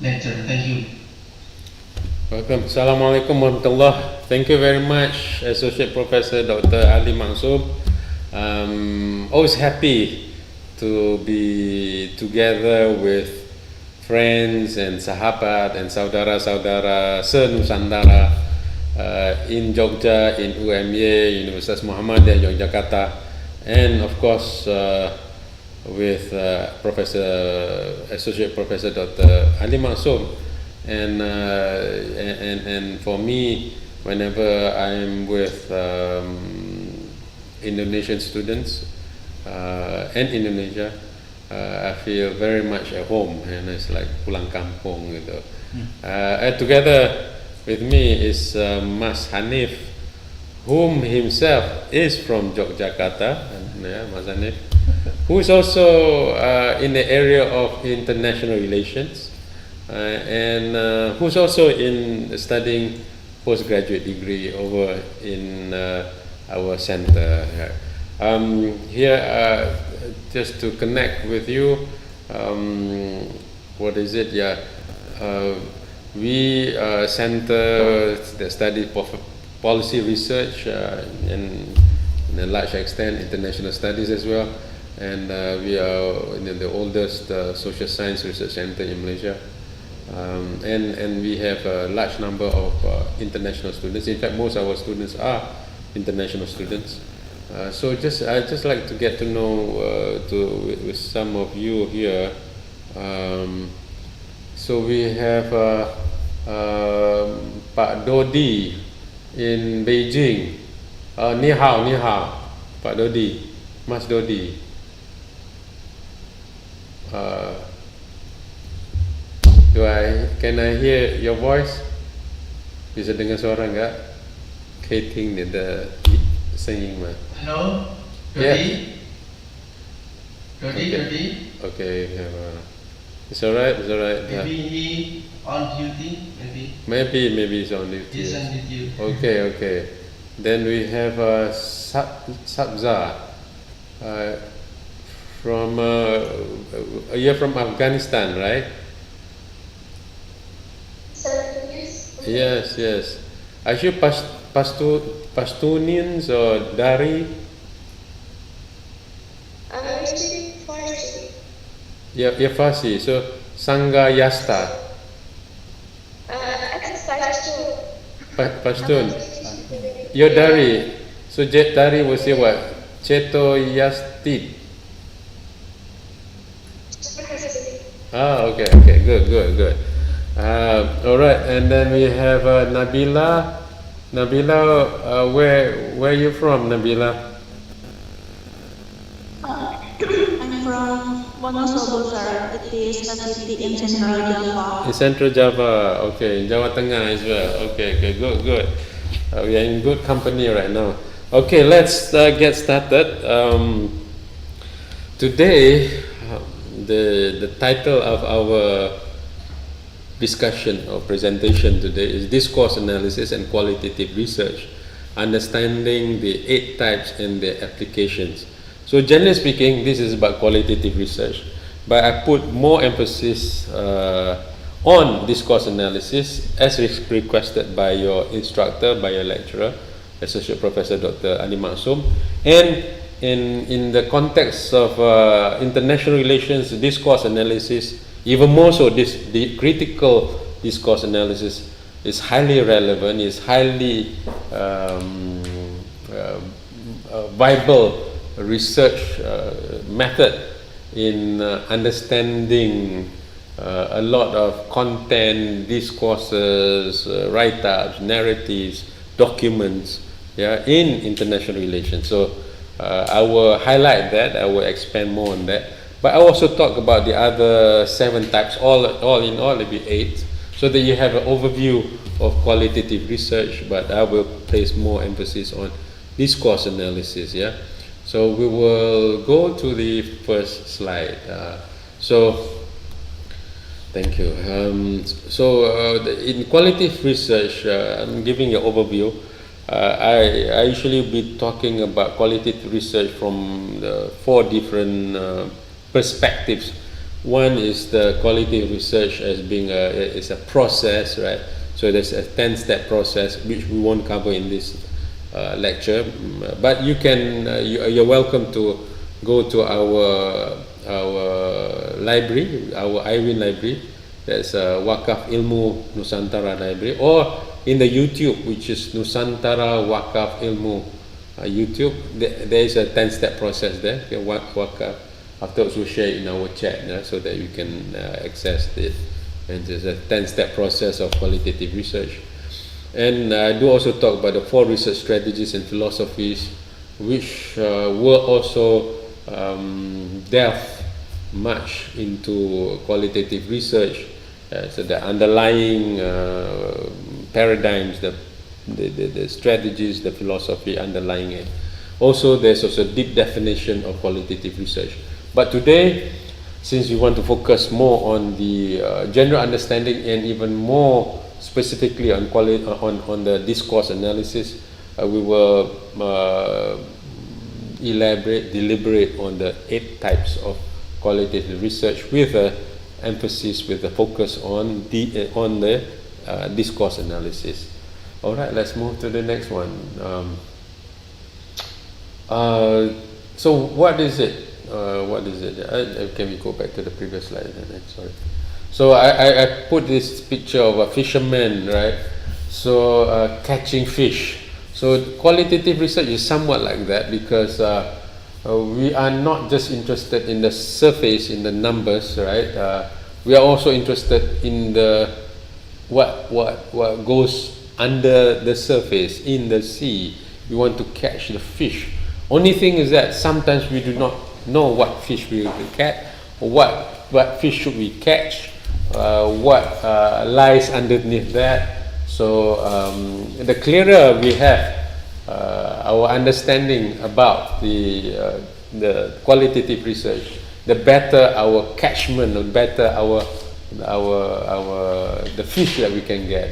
lecture. Thank you. Welcome. Assalamualaikum warahmatullah. Thank you very much, Associate Professor Dr. Ali Mansub. Always happy to be together with friends and sahabat and saudara-saudara se-Nusantara in Jogja, in UMY, Universitas Muhammadiyah, Yogyakarta, and of course with Professor, Associate Professor Dr. Ali Mansub. And for me, whenever I'm with Indonesian students and Indonesia, I feel very much at home, and it's like pulang kampung gitu. And together with me is Mas Hanif, whom himself is from Yogyakarta, Mas Hanif, who is also in the area of international relations. And who's also in studying postgraduate degree over in our center. Here, just to connect with you, what is it? Yeah, we center that study policy research and in a large extent international studies as well. And we are the oldest social science research center in Malaysia. And we have a large number of international students. In fact, most of our students are international students. So I just like to get to know with some of you here. So we have Pak Dodi in Beijing. Ni hao, Pak Dodi, Mas Dodi. Can I hear your voice? Bisa dengar suara enggak? Kating ni the singing mah. Hello, Dodi. Yeah. Dodi. Okay. It's alright. Maybe he on duty. Maybe he's on duty. He's on duty. Okay. Then we have Sabza from you're from Afghanistan, right? Yes. Are you Pastunians or Dari? I'm speaking Farsi. Yeah, Farsi. So Sangha Yasta. Pashtun. You're Dari. So Dari will say what? Cheto Yasti. Okay. Good. All right, and then we have Nabila. Nabila, where are you from, Nabila? I'm from Wonosobo, sir. It is a city in Central Java. In Central Java, okay. In Jawa Tengah as well. Okay, good. We are in good company right now. Okay, let's get started. Today, the title of our discussion or presentation today is Discourse Analysis and Qualitative Research, Understanding the 8 Types and their Applications. So generally speaking, this is about qualitative research, but I put more emphasis on discourse analysis as requested by your instructor, by your lecturer, Associate Professor Dr. Ali Mansub, and in the context of international relations, discourse analysis, even more so, the critical discourse analysis is highly relevant, is highly viable research method in understanding a lot of content, discourses, write-ups, narratives, documents, in international relations. So I will highlight that, I will expand more on that. But I also talk about the other 7 types, all in all, it'll be 8, so that you have an overview of qualitative research, but I will place more emphasis on discourse analysis, So we will go to the first slide. Thank you. In qualitative research, I'm giving an overview. I usually be talking about qualitative research from the 4 different perspectives. One is the quality research as being is a process, right? So there's a 10-step process which we won't cover in this lecture, but you can you're welcome to go to our library, our Irene library. That's Waqaf Ilmu Nusantara library, or in the YouTube, which is Nusantara Waqaf Ilmu YouTube. There is a 10-step process there. Okay, Waqaf. Afterwards, we'll share it in our chat so that you can access it. And there's a 10-step process of qualitative research. And I do also talk about the 4 research strategies and philosophies, which will also delve much into qualitative research. So the underlying paradigms, the strategies, the philosophy underlying it. Also, there's also deep definition of qualitative research. But today, since we want to focus more on the general understanding and even more specifically on the discourse analysis, we will deliberate on the 8 types of qualitative research with an emphasis, with a focus on the discourse analysis. All right, let's move to the next one. So what is it? Can we go back to the previous slide? Sorry. So I put this picture of a fisherman, right? So catching fish. So qualitative research is somewhat like that, because we are not just interested in the surface, in the numbers, right? We are also interested in the what goes under the surface in the sea. We want to catch the fish. Only thing is that sometimes we do not know what fish we will catch, or what fish should we catch, what lies underneath that. So the clearer we have our understanding about the qualitative research, the better our catchment, the better the fish that we can get.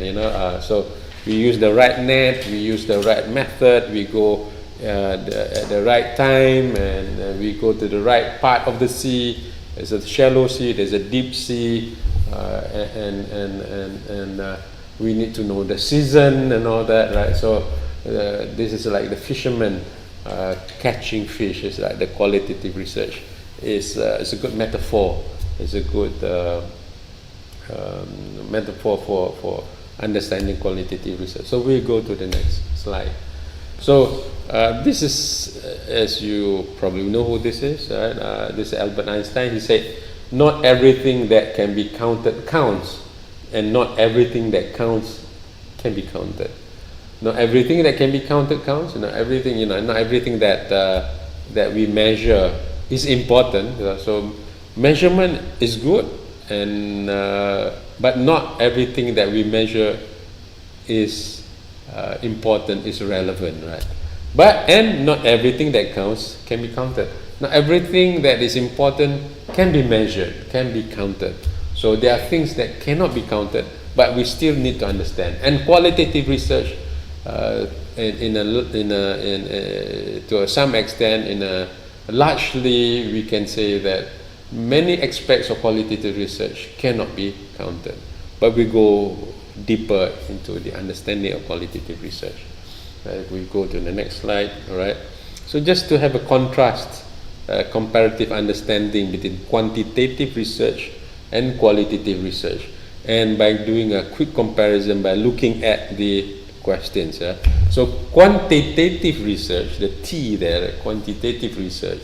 So we use the right net, we use the right method, we go at the right time, and we go to the right part of the sea. There's a shallow sea, there's a deep sea, and we need to know the season and all that, right? So this is like the fisherman catching fish. Is like the qualitative research. It's a good metaphor. It's a good metaphor for understanding qualitative research. So we go to the next slide. So this is, as you probably know who this is, right? This is Albert Einstein. He said, "Not everything that can be counted counts, and not everything that counts can be counted." Not everything that can be counted counts. Not everything, not everything that we measure is important. So measurement is good, and but not everything that we measure is important, is relevant, right? And not everything that counts can be counted. Not everything that is important can be measured, can be counted. So there are things that cannot be counted, but we still need to understand. And qualitative research, to some extent, largely, we can say that many aspects of qualitative research cannot be counted, but we go deeper into the understanding of qualitative research. Right? We go to the next slide. All right. So just to have a contrast, comparative understanding between quantitative research and qualitative research, and by doing a quick comparison by looking at the questions. So quantitative research, the T there, quantitative research,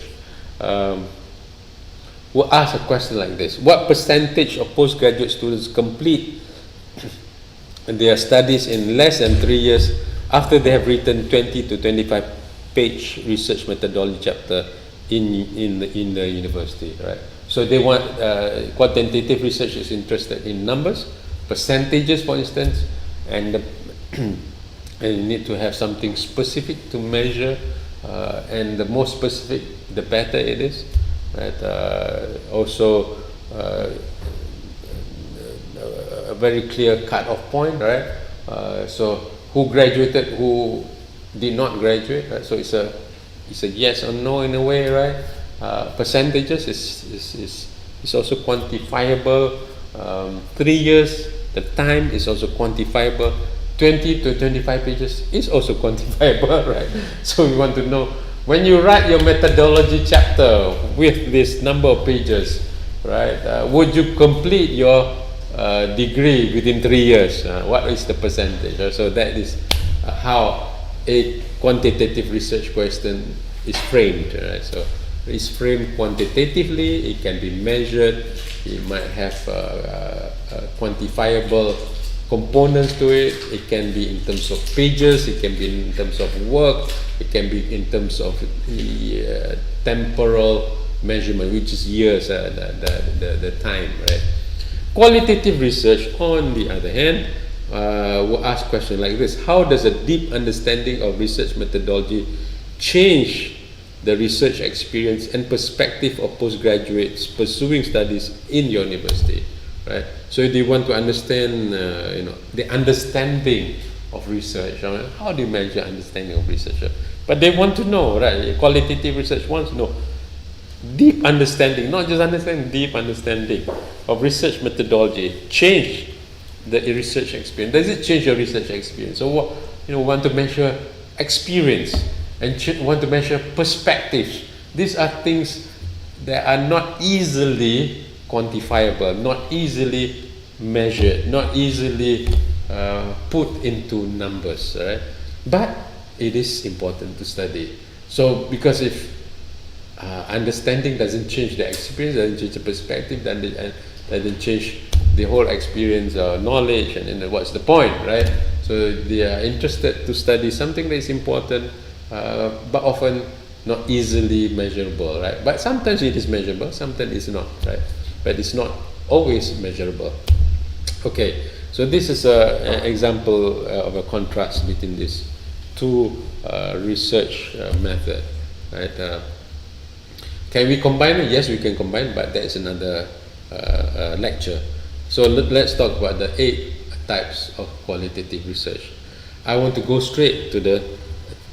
will ask a question like this: what percentage of postgraduate students complete their studies in less than 3 years after they have written 20 to 25 page research methodology chapter in the university, right? So they want quantitative research is interested in numbers, percentages, for instance, and and you need to have something specific to measure, and the more specific, the better it is, right? Also, a very clear cut-off point, right? So who graduated, who did not graduate, right? So it's a yes or no in a way, right? Percentages is is also quantifiable. 3 years, the time is also quantifiable. 20 to 25 pages is also quantifiable, right? So we want to know, when you write your methodology chapter with this number of pages, right, would you complete your degree within 3 years? What is the percentage? So that is how a quantitative research question is framed, right? So it's framed quantitatively, it can be measured, it might have quantifiable components to it. It can be in terms of pages, it can be in terms of work, it can be in terms of the temporal measurement, which is years, the time, right? Qualitative research, on the other hand, will ask questions like this: how does a deep understanding of research methodology change the research experience and perspective of postgraduates pursuing studies in your university, right? So they want to understand, the understanding of research. How do you measure understanding of research? But they want to know, right? Qualitative research wants to know deep understanding, not just understanding, deep understanding of research methodology. Change the research experience. Does it change your research experience? So want to measure experience and want to measure perspectives. These are things that are not easily quantifiable, not easily measured, not easily put into numbers, right? But it is important to study. So because if understanding doesn't change the experience, doesn't change the perspective, doesn't change the whole experience or knowledge, and then what's the point, right? So they are interested to study something that is important, but often not easily measurable, right? But sometimes it is measurable, sometimes it's not, right? But it's not always measurable. Okay, so this is an example of a contrast between these two research method, right? Can we combine it? Yes, we can combine, but that is another lecture. So let's talk about the 8 types of qualitative research. I want to go straight to the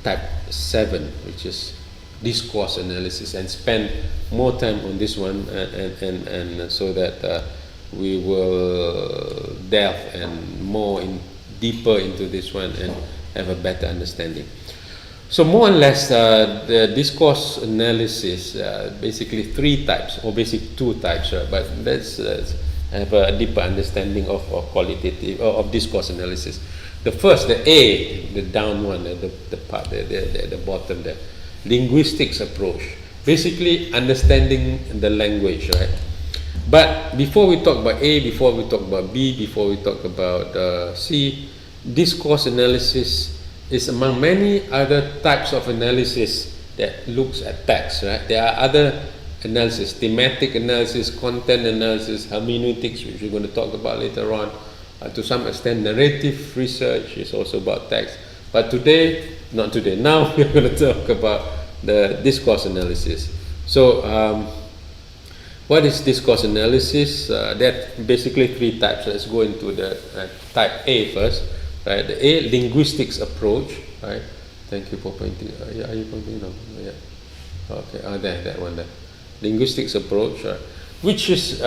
type 7, which is discourse analysis, and spend more time on this one, and so that we will delve and more deeper into this one and have a better understanding. So more or less, the discourse analysis, basically 3 types, or basically 2 types, right? But let's have a deeper understanding of qualitative, of discourse analysis. The first, the A, the down one, the part, the bottom there, linguistics approach, basically understanding the language, right? But before we talk about A, before we talk about B, before we talk about C, discourse analysis is among many other types of analysis that looks at text, right? There are other analysis, thematic analysis, content analysis, hermeneutics, which we're going to talk about later on. To some extent, narrative research is also about text. But now we're going to talk about the discourse analysis. So, what is discourse analysis? There are basically 3 types. Let's go into the type A first. Right, the A, linguistics approach, right? Thank you for pointing. Are you pointing now? Yeah. Okay. There, that one there. Linguistics approach, which is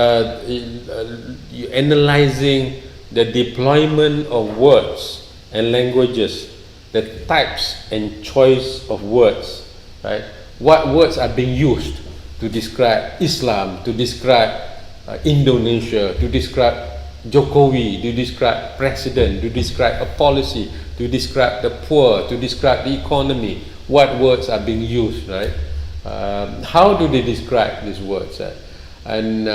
analyzing the deployment of words and languages, the types and choice of words, right? What words are being used to describe Islam, to describe Indonesia, to describe Jokowi, to describe president, to describe a policy, to describe the poor, to describe the economy. What words are being used, right? How do they describe these words? And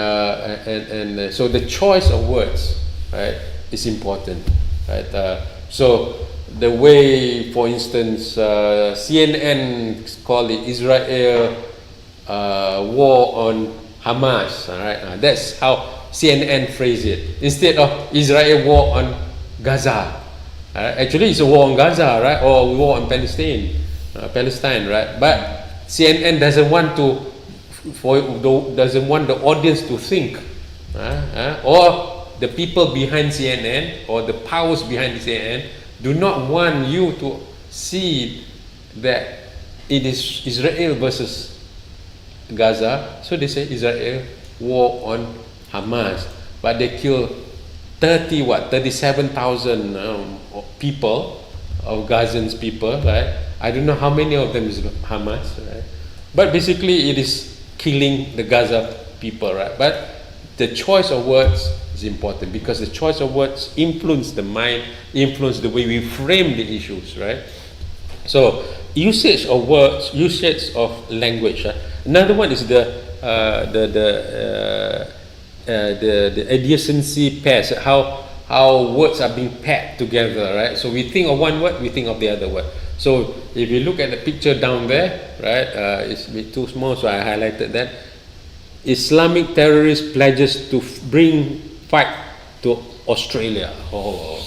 so the choice of words, right, is important, right? So the way, for instance, CNN call it Israel war on Hamas, right? That's how CNN phrase it, instead of Israel war on Gaza. Actually, it's a war on Gaza, right? Or war on Palestine, right? But CNN doesn't want the audience to think, or the people behind CNN or the powers behind CNN do not want you to see that it is Israel versus Gaza. So they say Israel war on Hamas, but they killed 37,000 people, of Gazans people, right? I don't know how many of them is Hamas, right? But basically it is killing the Gaza people, right? But the choice of words is important, because the choice of words influence the mind, influence the way we frame the issues, right? So usage of words, usage of language. Another one is the adjacency pairs, how words are being paired together, right? So we think of one word, we think of the other word. So if you look at the picture down there, right, it's a bit too small, so I highlighted that. Islamic terrorist pledges to bring fight to Australia. Oh,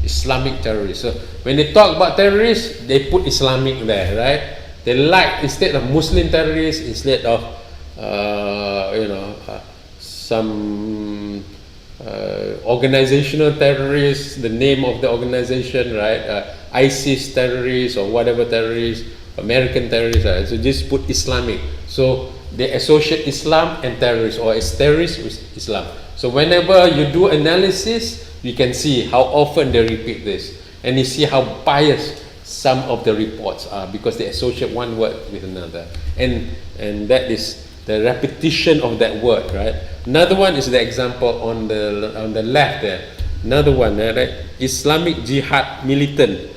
Islamic terrorists. So when they talk about terrorists, they put Islamic there, right? They like, instead of Muslim terrorists, instead of some organizational terrorists, the name of the organization, right? ISIS terrorists or whatever terrorists, American terrorists, right? So just put Islamic. So they associate Islam and terrorists, or as terrorists with Islam. So whenever you do analysis, you can see how often they repeat this, and you see how biased some of the reports are, because they associate one word with another, and that is the repetition of that word, right? Another one is the example on the left there. Another one, right? Islamic Jihad militant.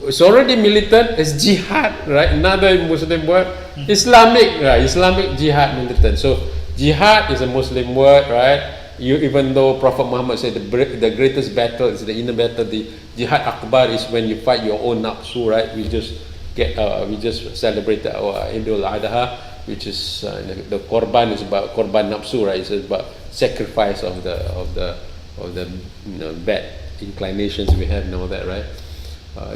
It's already militant. It's jihad, right? Another Muslim word. Islamic, right? Islamic Jihad militant. So jihad is a Muslim word, right? Even though Prophet Muhammad said the greatest battle is the inner battle, the Jihad Akbar is when you fight your own nafsu, right? We just celebrated our Idul Adha, which is the korban is about korban nafsu, right? It's about sacrifice of the bad inclinations we have and all that, right?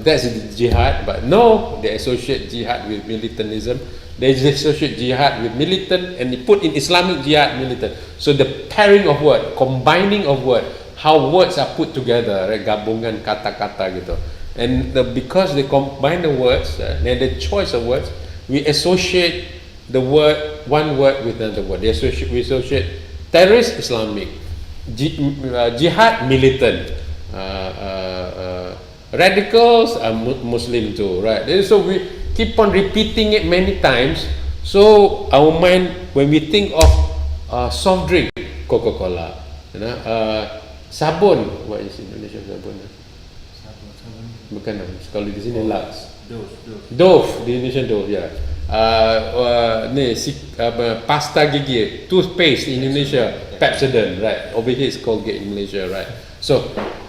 That's the jihad. But no, they associate jihad with militantism. They associate jihad with militant, and they put in Islamic jihad militant. So the pairing of word, combining of word, how words are put together, right? Gabungan kata-kata gitu. And because they combine the words, and the choice of words, we associate the word, one word with another word. We associate terrorist Islamic, jihad militant, radicals are Muslim too, right? So we keep on repeating it many times. So our mind, when we think of soft drink, Coca-Cola, sabun, what is Indonesia sabun? Bukan, kalau di sini Lux. Dove, di Indonesia Dove, ya. Pasta gigi, toothpaste in Indonesia, Pepsodent, right? Over here it's Colgate in Malaysia, right? So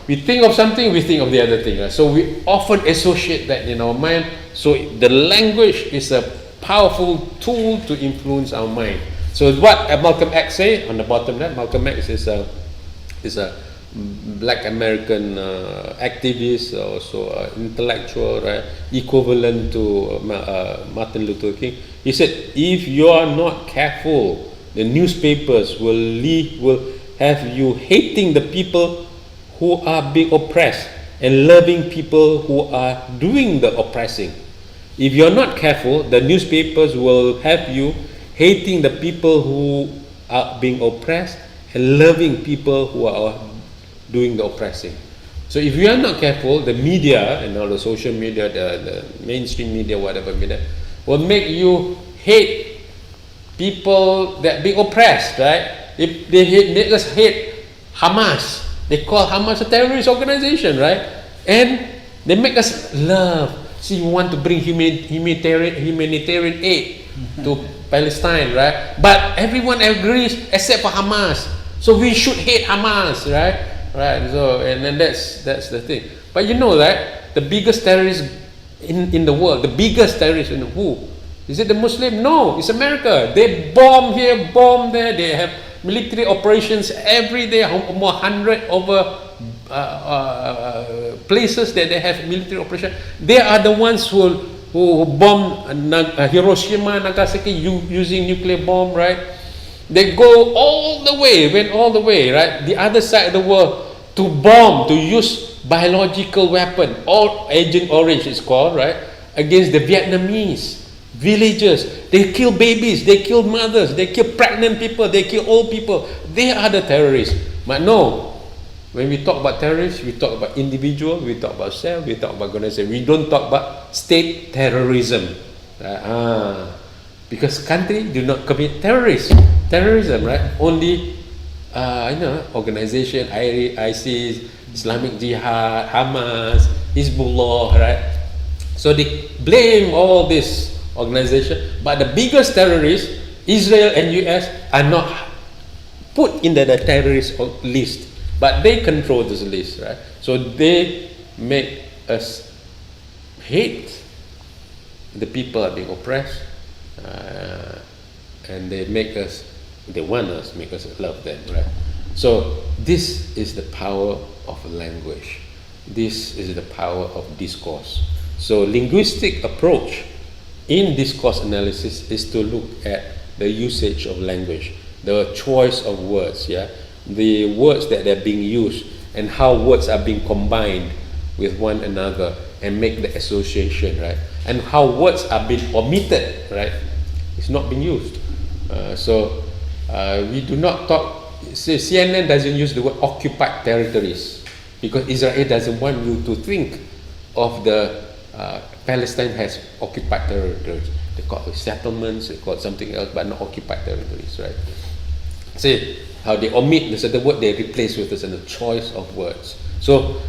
we think of something, we think of the other thing, right? So we often associate that in our mind. So the language is a powerful tool to influence our mind. So what Malcolm X say on the bottom there, Malcolm X is a Black American activist, also intellectual, right? Equivalent to Martin Luther King. He said, if you are not careful, the newspapers will have you hating the people who are being oppressed and loving people who are doing the oppressing. If you're not careful, the newspapers will have you hating the people who are being oppressed and loving people who are doing the oppressing. So if you are not careful, the media and all the social media, the mainstream media, whatever media, will make you hate people that being oppressed, right? If they make us hate Hamas, they call Hamas a terrorist organization, right? And they make us love. See, we want to bring humanitarian aid to Palestine, right? But everyone agrees except for Hamas. So we should hate Hamas, right? Right. So and then that's the thing. But you know that the biggest terrorist in the world, the biggest terrorist in who? Is it the Muslim? No, it's America. They bomb here, bomb there. They have military operations every day, more 100 over places that they have military operation. They are the ones who bombed Hiroshima, Nagasaki using nuclear bomb, right? They go went all the way, right? The other side of the world to bomb, to use biological weapon, or Agent Orange is called, right? Against the Vietnamese. villages, they kill babies, they kill mothers, they kill pregnant people, they kill old people. They are the terrorists. But no, when we talk about terrorists, we talk about individual, we talk about self, we talk about organization. We don't talk about state terrorism. Because country do not commit terrorism, right? Only organization, ISIS, Islamic Jihad, Hamas, Hezbollah, right? So they blame all this organization, but the biggest terrorists, Israel and US, are not put in the terrorist list, but they control this list, right? So they make us hate the people are being oppressed, and they want us, make us love them, right? So this is the power of language. This is the power of discourse. So linguistic approach in discourse analysis is to look at the usage of language, the choice of words, the words that are being used, and how words are being combined with one another and make the association, right? And how words are being omitted, right? It's not being used. So we do not talk. Say CNN doesn't use the word occupied territories because Israel doesn't want you to think of the Palestine has occupied territories. They call it settlements, they call it something else, but not occupied territories, right? See how they omit the certain word, they replace with a certain choice of words. So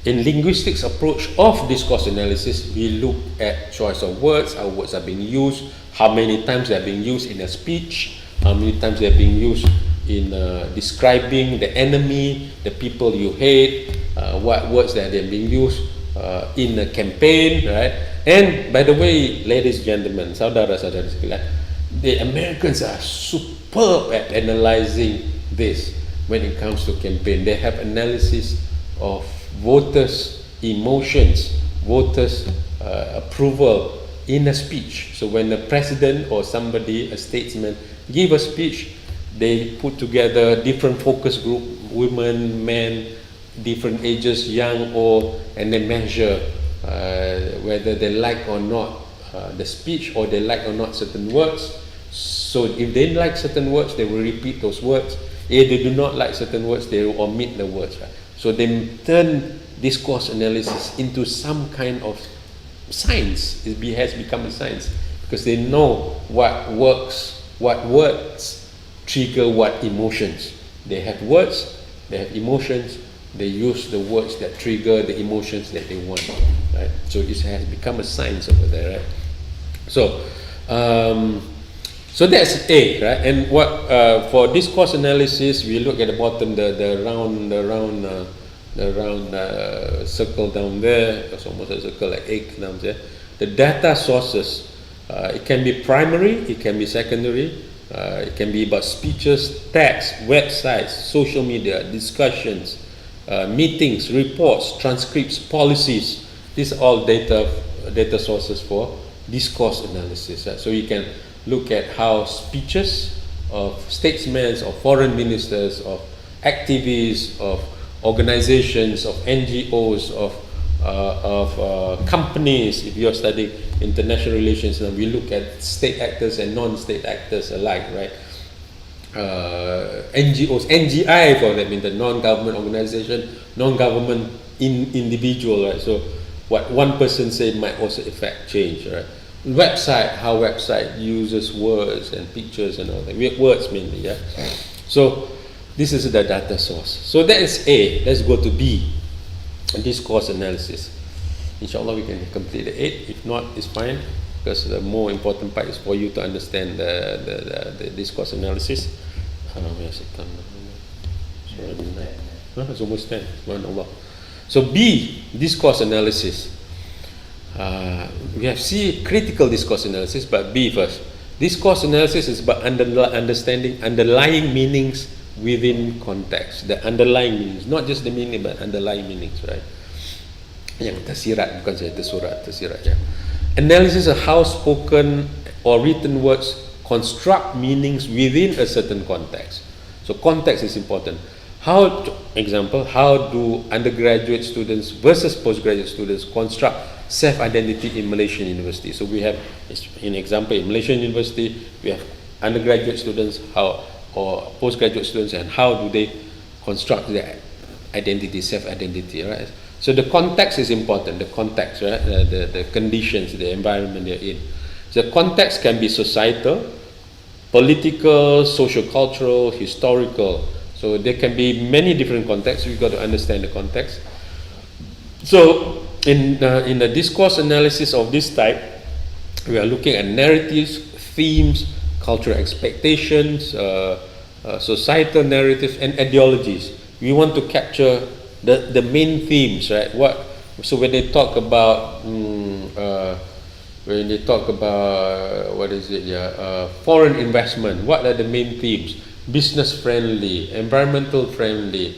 in linguistics approach of discourse analysis, we look at choice of words, how words are being used, how many times they are being used in a speech, how many times they are being used in describing the enemy, the people you hate, what words that are being used in a campaign, right? And by the way, ladies and gentlemen, saudara-saudara sekalian, the Americans are superb at analyzing this when it comes to campaign. They have analysis of voters' emotions, voters' approval in a speech. So when a president or somebody, a statesman, give a speech, they put together different focus group, women, men, different ages, young, old, and they measure whether they like or not the speech, or they like or not certain words. So if they like certain words, they will repeat those words. If they do not like certain words, they will omit the words, right? So they turn discourse analysis into some kind of science. It has become a science because they know what works, what words trigger what emotions. They have words, they have emotions, they use the words that trigger the emotions that they want, right? So it has become a science over there, right? So so that's A, right? And what for discourse analysis, we look at the bottom, the round circle down there. It's almost a circle like egg down there. The data sources, it can be primary, it can be secondary, it can be about speeches, text, websites, social media, discussions, meetings, reports, transcripts, policies. These are all data sources for discourse analysis. Right? So you can look at how speeches of statesmen, of foreign ministers, of activists, of organizations, of NGOs, of companies. If you're studying international relations, now we look at state actors and non-state actors alike, right? NGOs, NGI for them, in the non-government organization, non-government individual, right? So what one person said might also affect change, right? Website, how website uses words and pictures and all that, words mainly, yeah. So this is the data source. So that is A. Let's go to B, discourse analysis. Inshallah we can complete the 8. If not, it's fine, because the more important part is for you to understand the discourse analysis. It's almost 10. So B, discourse analysis. We have C, critical discourse analysis, but B first. Discourse analysis is about understanding underlying meanings within context. The underlying meanings, not just the meaning, but underlying meanings, right? Yang tersirat, bukan saya tersirat, yeah. Analysis of how spoken or written words construct meanings within a certain context. So context is important. How do undergraduate students versus postgraduate students construct self-identity in Malaysian university. So we have, in example, in Malaysian university, we have undergraduate students or postgraduate students, and how do they construct their identity, self-identity, right? So the context is important, the context, right? The conditions, the environment they're in. The context can be societal, political, socio-cultural, historical. So there can be many different contexts. We've got to understand the context. So in the discourse analysis of this type, we are looking at narratives, themes, cultural expectations, societal narratives, and ideologies. We want to capture the main themes, right? So when they talk about foreign investment, what are the main themes? Business friendly, environmental friendly.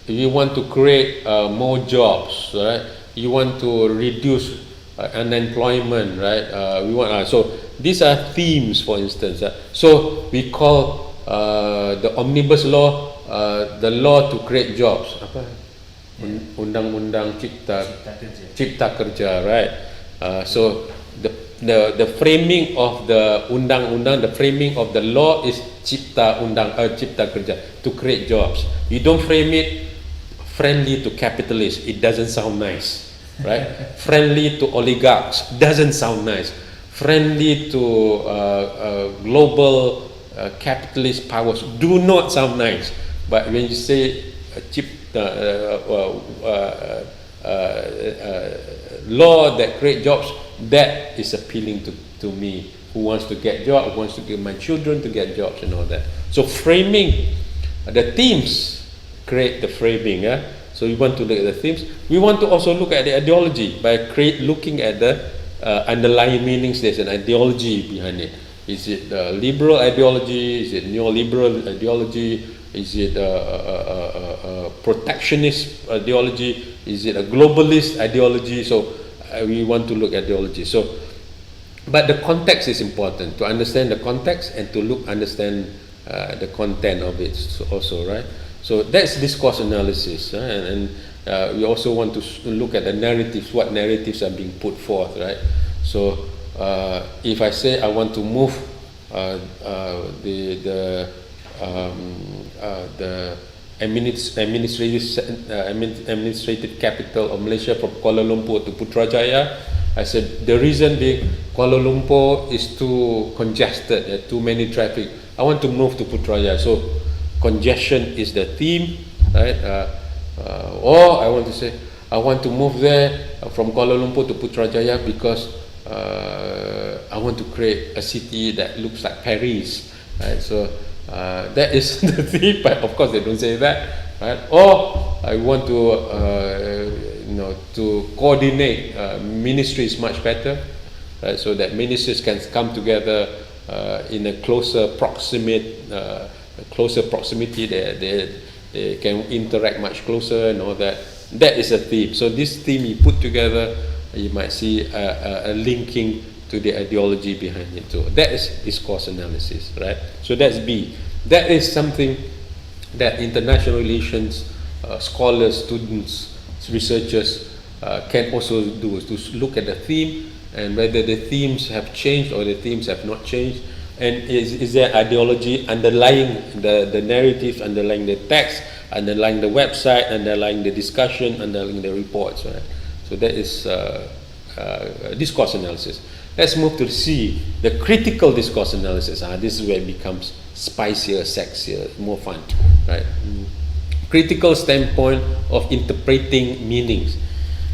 You want to create more jobs, right? You want to reduce unemployment, right? So these are themes, for instance. So we call the omnibus law the law to create jobs. Apa? Undang-undang Cipta Kerja, right? So the framing of the undang-undang, the framing of the law is Cipta Kerja, to create jobs. You don't frame it friendly to capitalists, it doesn't sound nice, right? Friendly to oligarchs doesn't sound nice. Friendly to global capitalist powers do not sound nice. But when you say law that create jobs, that is appealing to me, who wants to get jobs, who wants to give my children to get jobs and all that. So framing, the themes create the framing. So we want to look at the themes. We want to also look at the ideology by looking at the underlying meanings. There's an ideology behind it. Is it liberal ideology? Is it neoliberal ideology? Is it a protectionist ideology? Is it a globalist ideology? So we want to look at ideology. So, but the context is important, to understand the context and to understand the content of it also, right? So that's discourse analysis, and we also want to look at the narratives, what narratives are being put forth, right? So if I say I want to move the administrative capital of Malaysia from Kuala Lumpur to Putrajaya, I said the reason being Kuala Lumpur is too congested, there are too many traffic. I want to move to Putrajaya. So congestion is the theme, right? Or I want to say I want to move there from Kuala Lumpur to Putrajaya because I want to create a city that looks like Paris, right? So that is the theme, but of course they don't say that, right? Or I want to coordinate ministries much better, right? So that ministries can come together in a closer proximity. They can interact much closer and all that. That is a theme. So this theme you put together, you might see a linking to the ideology behind it too. That is discourse analysis, right? So that's B. That is something that international relations scholars, students, researchers can also do, is to look at the theme and whether the themes have changed or the themes have not changed, and is there ideology underlying the narrative, underlying the text, underlying the website, underlying the discussion, underlying the reports, right? So that is discourse analysis. Let's move to C, the critical discourse analysis. This is where it becomes spicier, sexier, more fun, right? Critical standpoint of interpreting meanings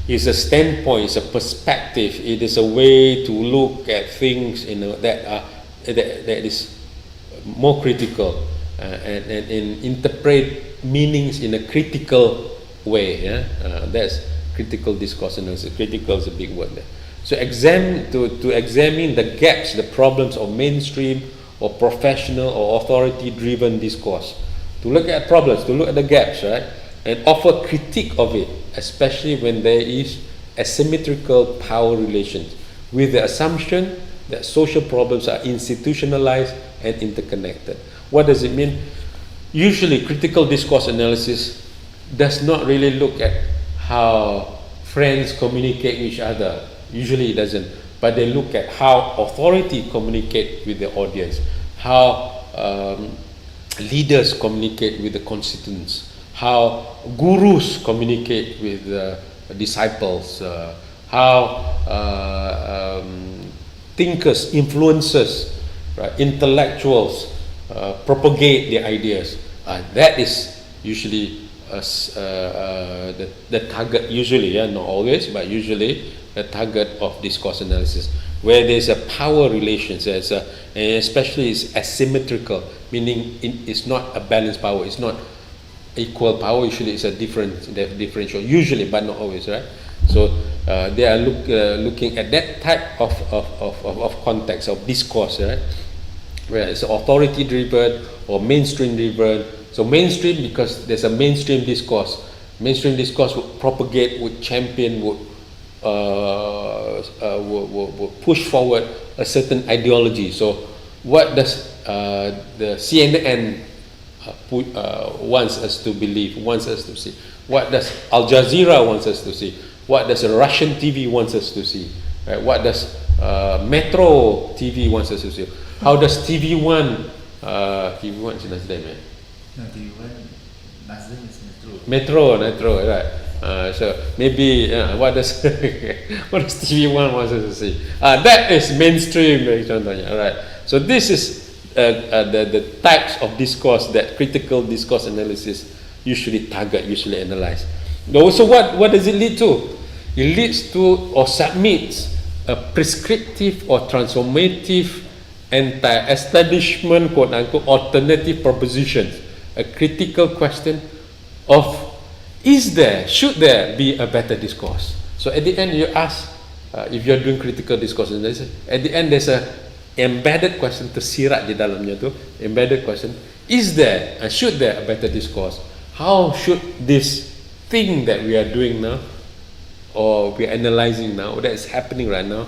is a standpoint, it's a perspective, it is a way to look at things that is more critical and interpret meanings in a critical way. That's critical discourse analysis. Critical is a big word there. So to examine the gaps, the problems of mainstream or professional or authority-driven discourse. To look at problems, to look at the gaps, right? And offer critique of it, especially when there is asymmetrical power relations, with the assumption that social problems are institutionalized and interconnected. What does it mean? Usually, critical discourse analysis does not really look at how friends communicate with each other, Usually it doesn't. But they look at how authority communicate with the audience, how leaders communicate with the constituents, how gurus communicate with the disciples, how thinkers, influencers, right, intellectuals propagate their ideas. That is usually the target, usually, not always, but usually the target of discourse analysis, where there's a power relations, and especially it's asymmetrical, meaning it's not a balanced power, it's not equal power. Usually it's a differential, usually, but not always, right? So they are looking at that type of context of discourse, right? Where it's authority driven or mainstream driven. So mainstream because there's a mainstream discourse. Mainstream discourse would propagate, would champion, would push forward a certain ideology. So what does the CNN wants us to believe, wants us to see? What does Al Jazeera wants us to see? What does a Russian TV wants us to see? Right? What does Metro TV wants us to see? How does TV1 TV1 is Nasdem, eh? No, TV1 Nasdem is Metro. Metro, right? So maybe what does TV1 wants us to see? That is mainstream, contohnya, right? So this is the types of discourse that critical discourse analysis usually target, usually analyze. So what does it lead to? It leads to or submits a prescriptive or transformative anti-establishment, quote-unquote, alternative propositions, a critical question of should there be a better discourse? So at the end you ask, if you're doing critical discourse analysis, at the end there's a embedded question, tersirat di dalamnya tu, embedded question, is there and should there a better discourse? How should this thing that we are doing now, or we are analyzing now, that is happening right now,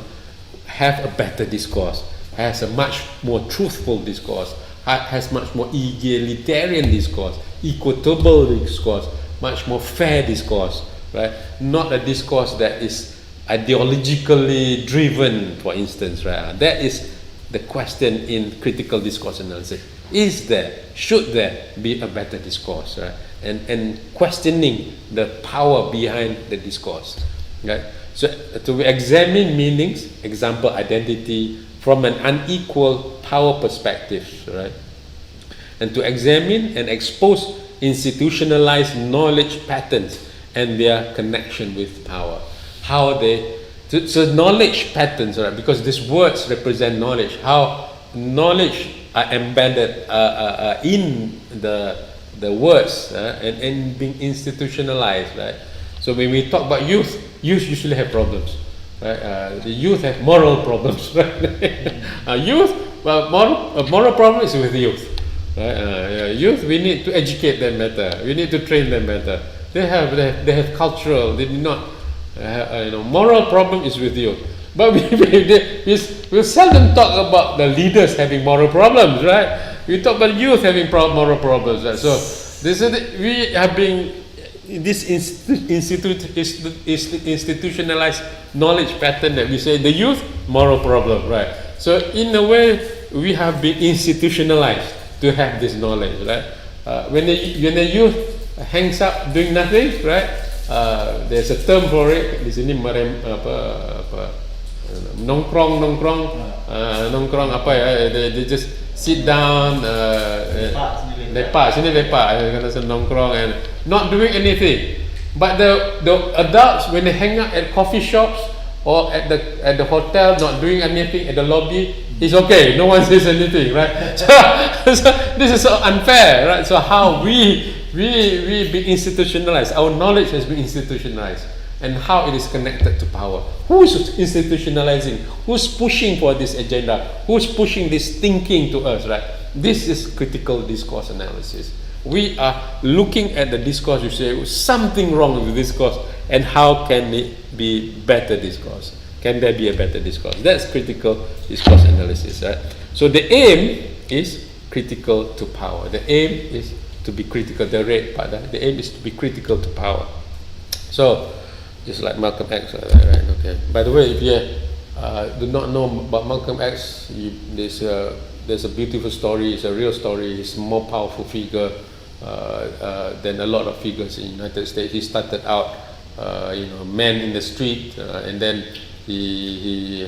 have a better discourse, has a much more truthful discourse, has much more egalitarian discourse, equitable discourse, much more fair discourse, right? Not a discourse that is ideologically driven, for instance, right? That is the question in critical discourse analysis. Should there be a better discourse, right? And questioning the power behind the discourse, right? So to examine meanings, example, identity, from an unequal power perspective, right? And to examine and expose institutionalized knowledge patterns and their connection with power. So knowledge patterns, right? Because these words represent knowledge. How knowledge are embedded in the words and being institutionalized, right? So when we talk about youth usually have problems, right? The youth have moral problems, right? Youth, well, moral problem is with youth, right? Youth, we need to educate them better. We need to train them better. They have cultural. They do not. Moral problem is with youth. But we seldom talk about the leaders having moral problems, right? We talk about youth having moral problems, right? So we have been this institutionalized knowledge pattern that we say the youth moral problem, right? So in a way we have been institutionalized to have this knowledge, right? When the youth hangs up doing nothing, right? There's a term for it. Di sini nongkrong apa ya? They just sit down, lepak nongkrong and not doing anything. But the adults, when they hang out at coffee shops or at the hotel, not doing anything at the lobby, it's okay. No one says anything, right? So this is so unfair, right? So how we been institutionalized, our knowledge has been institutionalized, and how it is connected to power. Who is institutionalizing? Who's pushing for this agenda? Who's pushing this thinking to us, right? This is critical discourse analysis. We are looking at the discourse, you say something wrong with the discourse, and how can it be better discourse? Can there be a better discourse? That's critical discourse analysis, right? So the aim is critical to power. The aim is to be critical, the red part, the aim is to be critical to power. So, just like Malcolm X, right? Okay. By the way, if you do not know about Malcolm X, there's a beautiful story. It's a real story. He's a more powerful figure than a lot of figures in the United States. He started out, man in the street, and then he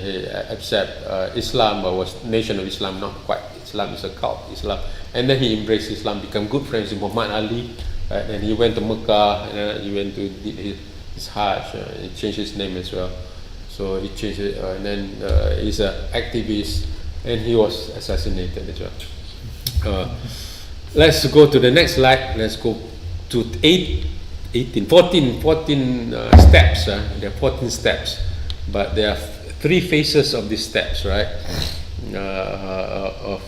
accepted Islam, or was Nation of Islam, not quite. Islam is a cult, Islam, and then he embraced Islam, become good friends with Muhammad Ali. Then he went to Mecca, he went to did his Hajj. He changed his name as well. So he changed it, and then he's an activist, and he was assassinated as well. Let's go to the next slide. Let's go to 14 steps. There are 14 steps, but there are 3 phases of these steps, right? Of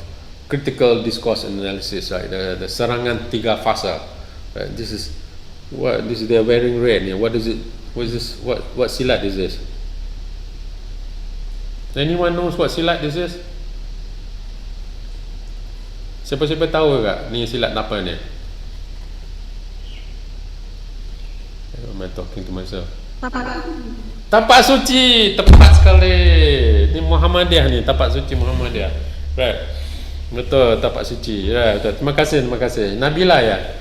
critical discourse analysis, right? The serangan tiga fasa. Right? This is they're wearing red. What is it? What is this? What silat is this? Anyone knows what silat this is? Siapa-siapa tahu tak ni silat apa ni? Am I talking to myself? Tapak suci, tepat sekali. Ni Muhammadiyah ni, tapak suci Muhammadiyah. Right. Betul, tapak suci. Right, betul. Terima kasih. Nabila ya.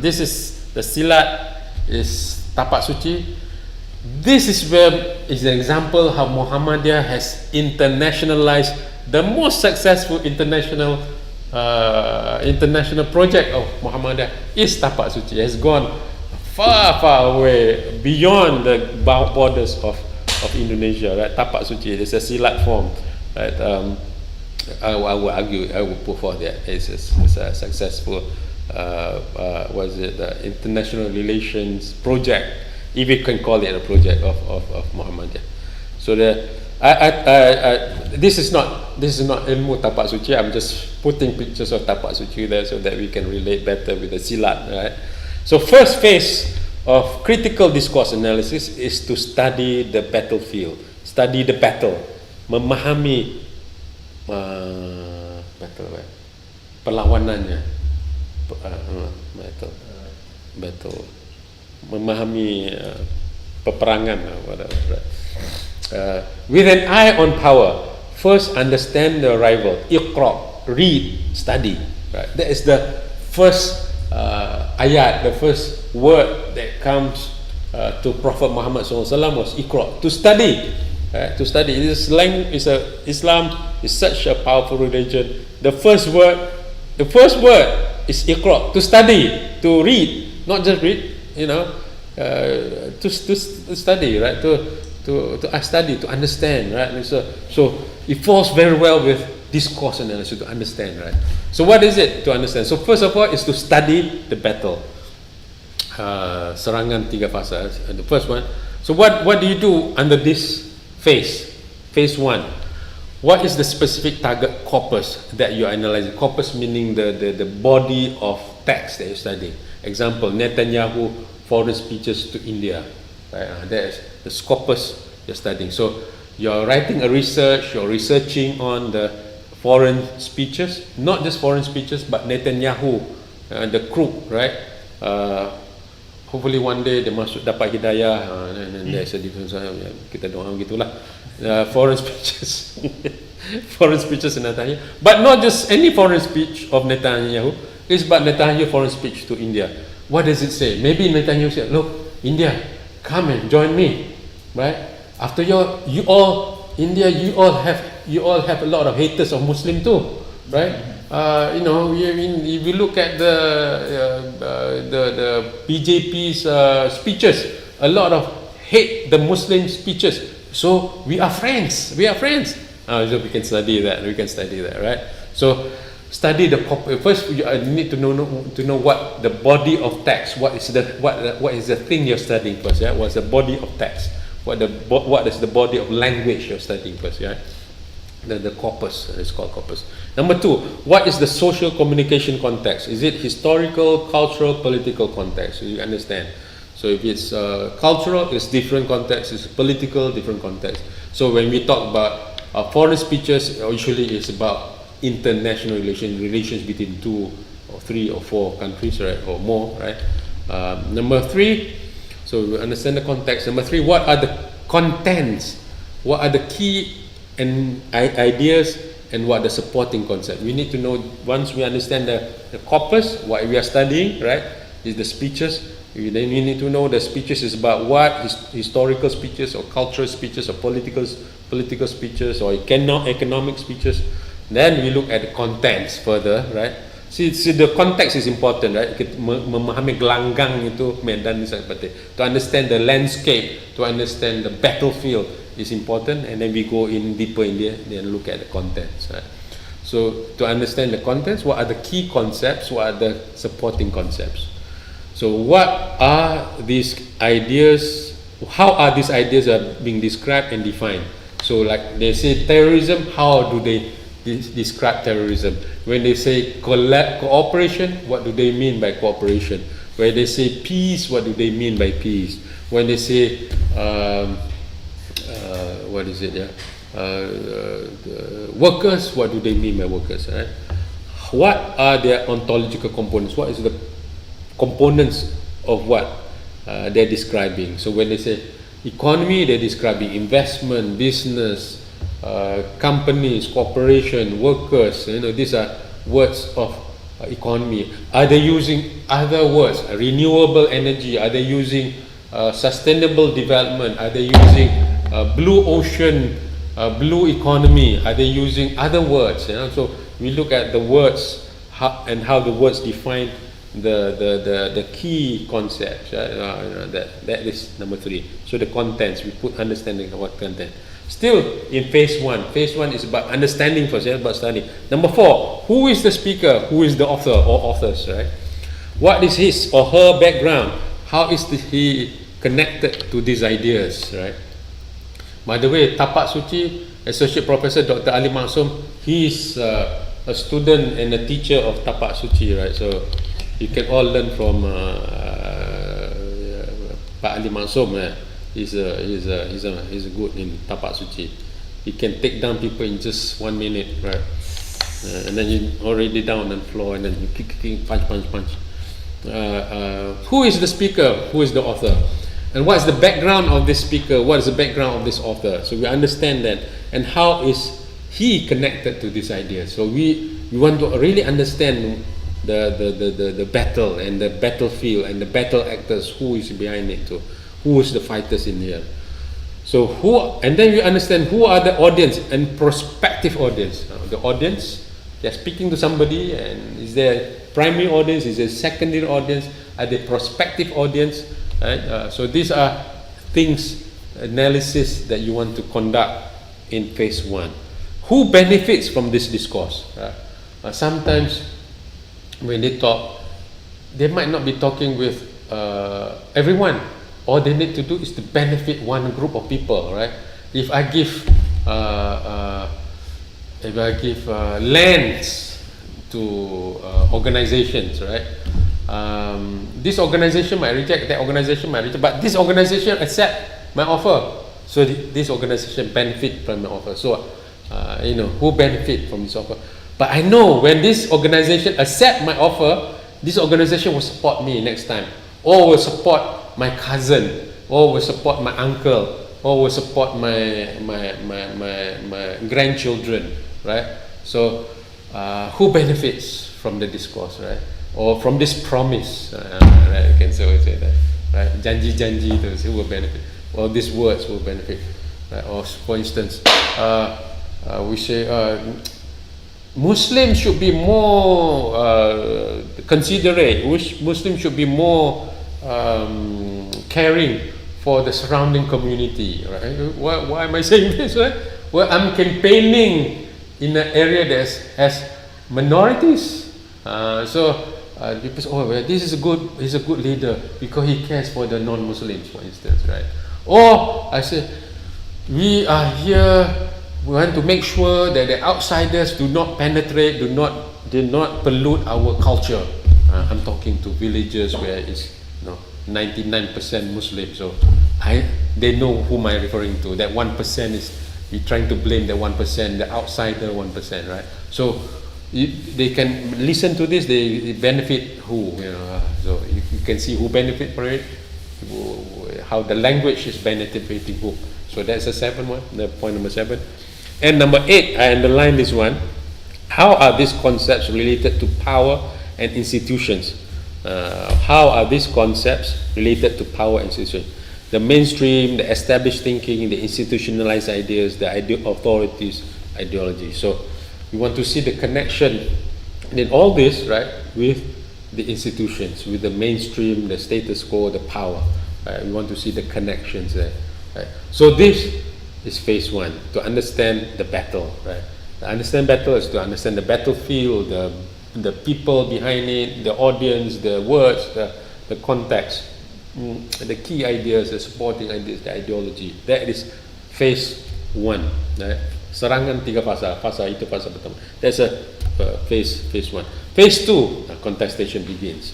This is the silat is tapak suci. This is where is an example how Muhammadiyah has internationalized the most successful international project of Muhammadiyah is tapak suci. It has gone far away beyond the borders of Indonesia. Right, tapak suci. It's a silat form. Right, I would argue, I would put forth that it's a successful the international relations project, if you can call it a project of Muhammadiyah. So this is not ilmu tapak suci. I'm just putting pictures of tapak suci there so that we can relate better with the silat, right? So first phase of critical discourse analysis is to study the battlefield, study the battle, memahami perlawanannya, battle, memahami peperangan, whatever. With an eye on power, first understand the rival. Iqra, read, study. Right? That is the first ayat, the first word that comes to Prophet Muhammad SAW was Iqra, to study. To study. Islam is such a powerful religion. The first word is Iqra, to study, to read, not just read, to study, right? To study, to understand, right? So it falls very well with discourse analysis, to understand, right? So what is it to understand? So first of all is to study the battle. Serangan tiga fasa, the first one. So what do you do under this phase 1? What is the specific target corpus that you are analyzing? Corpus meaning the body of text that you study. Example, Netanyahu foreign speeches to India. Right? That is the corpus you're studying. So you're writing a research, you're researching on the foreign speeches, not just foreign speeches, but Netanyahu, the crook, right? Hopefully one day dia masuk dapat hidayah, and there's a difference. Kita doa gitulah. Foreign speeches, foreign speeches in Netanyahu, but not just any foreign speech of Netanyahu. It's about Netanyahu foreign speech to India. What does it say? Maybe Netanyahu said, "Look, India, come and join me, right? After you all have a lot of haters of Muslim too, right? If you look at the BJP's speeches, a lot of hate the Muslim speeches. So we are friends. So we can study that. Right? So study the first. You need to know what the body of text. What is the thing you're studying first? Yeah? What's the body of text? What is the body of language you're studying first? Yeah. The corpus, it's called corpus. Number 2, what is the social communication context? Is it historical, cultural, political context? So you understand. So if it's cultural, it's different context. It's political, different context. So when we talk about foreign speeches, usually it's about international relations between 2 or 3 or 4 countries, right, or more, right? Number 3, So we understand the context. Number 3, what are the contents? What are the key and ideas, and what are the supporting concept? We need to know, once we understand the corpus, what we are studying, right, is the speeches. Then we need to know the speeches is about what, historical speeches or cultural speeches or political speeches or economic speeches. Then we look at the contents further, right? See the context is important, right? Memahami gelanggang itu medan ni sangat penting. To understand the landscape, to understand the battlefield is important, and then we go in deeper in there, then look at the contents, right? So to understand the contents, what are the key concepts? What are the supporting concepts? So what are these ideas? How are these ideas are being described and defined? So like they say terrorism, how do they describe terrorism? When they say cooperation, what do they mean by cooperation? When they say peace, what do they mean by peace? When they say what is it? Yeah, workers, what do they mean by workers? Right? What are their ontological components? What is the components of what they're describing? So when they say economy, they're describing investment, business, companies, corporation, workers. You know, these are words of economy. Are they using other words? Renewable energy? Are they using sustainable development? Are they using blue ocean, blue economy? Are they using other words? You know, so we look at the words and how the words define the key concepts. That is number 3. So the contents, we put understanding of what content. Still in phase 1. Phase 1 is about understanding first, about studying. Number 4, who is the speaker? Who is the author or authors, right? What is his or her background? How is he connected to these ideas, right? By the way, Tapak Suci, Associate Professor Dr. Ali Maksum, he is a student and a teacher of Tapak Suci, right? So you can all learn from Pak Ali Maksum. He's good in Tapak Suci. He can take down people in just 1 minute, right? And then you already down on the floor, and then you kick, punch. Who is the speaker? Who is the author? And what is the background of this speaker? What is the background of this author? So we understand that, and how is he connected to this idea? So we want to really understand the battle and the battlefield and the battle actors. Who is behind it too? Who is the fighters in here? So and then we understand who are the audience and prospective audience. The audience, they're speaking to somebody, and is there primary audience? Is there secondary audience? Are they prospective audience? Right? So these are things, analysis that you want to conduct in phase 1. Who benefits from this discourse? Sometimes when they talk, they might not be talking with everyone. All they need to do is to benefit one group of people, right? If I give lands to organizations, right? This organization might reject, that organization might reject, but this organization accept my offer. So this organization benefit from my offer. So who benefit from this offer? But I know when this organization accept my offer, this organization will support me next time, or will support my cousin, or will support my uncle, or will support my grandchildren, right? So who benefits from the discourse, right? Or from this promise, right? You can say that, right? Janji, who will benefit? Or these words will benefit, right? Or for instance, we say Muslims should be more considerate. Muslims should be more caring for the surrounding community, right? Why am I saying this, right? Well, I'm campaigning in an area that has minorities. People say, oh, well, he's a good leader because he cares for the non-Muslims, for instance, right? Or I say, we are here, we want to make sure that the outsiders do not penetrate, do not pollute our culture. I'm talking to villages where it's 99% Muslim, so they know whom I'm referring to. That 1% is, we're trying to blame the 1%, the outsider 1%, right? So they can listen to this, they benefit who, so you can see who benefit from it. how the language is benefiting who. So that's the seventh one, the point number 7. And number 8, I underline this one. How are these concepts related to power and institutions? How are these concepts related to power and institutions? The mainstream, the established thinking, the institutionalized ideas, the authorities, ideology. So we want to see the connection in all this, right, with the institutions, with the mainstream, the status quo, the power. Right? We want to see the connections there. Right? So this is phase 1, to understand the battle. Right? To understand battle is to understand the battlefield, the people behind it, the audience, the words, the context, the key ideas, the supporting ideas, the ideology. That is phase 1. Right? Serangan 3 fasa, fasa itu fasa pertama. That's a phase 1. Phase 2, contestation begins.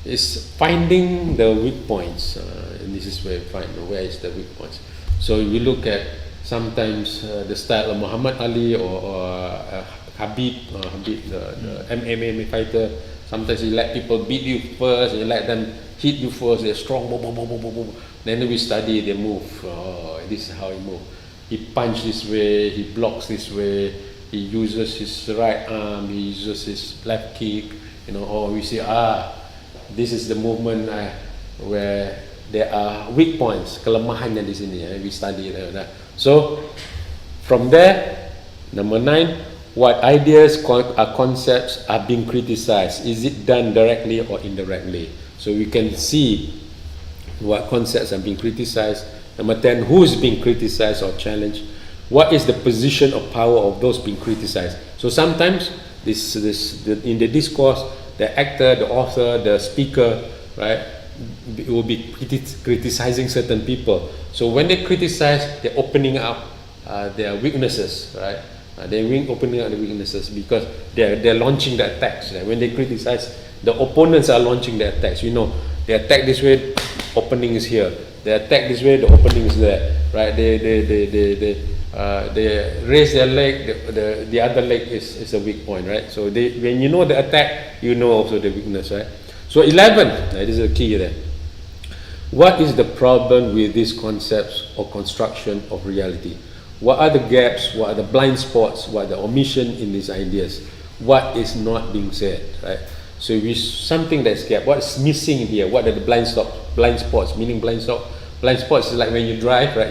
Is finding the weak points, and this is where we find where is the weak points. So we look at sometimes the style of Muhammad Ali or Habib, the MMA fighter. Sometimes you let people beat you first, you let them hit you first. They're strong, boom, boom, boom, boom, boom, boom. Then we study their move. Oh, this is how he moves. He punches this way, he blocks this way, he uses his right arm, he uses his left kick. Or we say, this is the movement where there are weak points, kelemahannya di sini. We study that. So from there, number 9, what ideas or concepts are being criticized? Is it done directly or indirectly? So we can see what concepts are being criticized. Number 10, who is being criticized or challenged? What is the position of power of those being criticized? So sometimes in the discourse, the actor, the author, the speaker, right, will be criticizing certain people. So when they criticize, they're opening up their weaknesses, right? They're opening up the weaknesses because they're launching the attacks. Right? When they criticize, the opponents are launching the attacks. They attack this way, opening is here. They attack this way, the opening is there, right? They raise their leg, the other leg is a weak point, right? So when you know the attack, you know also the weakness, right? So 11, this is the key there. What is the problem with these concepts or construction of reality? What are the gaps? What are the blind spots? What are the omission in these ideas? What is not being said, right? So if something that's gap, what's missing here? What are the blind spots? Meaning blind spots is like when you drive, right?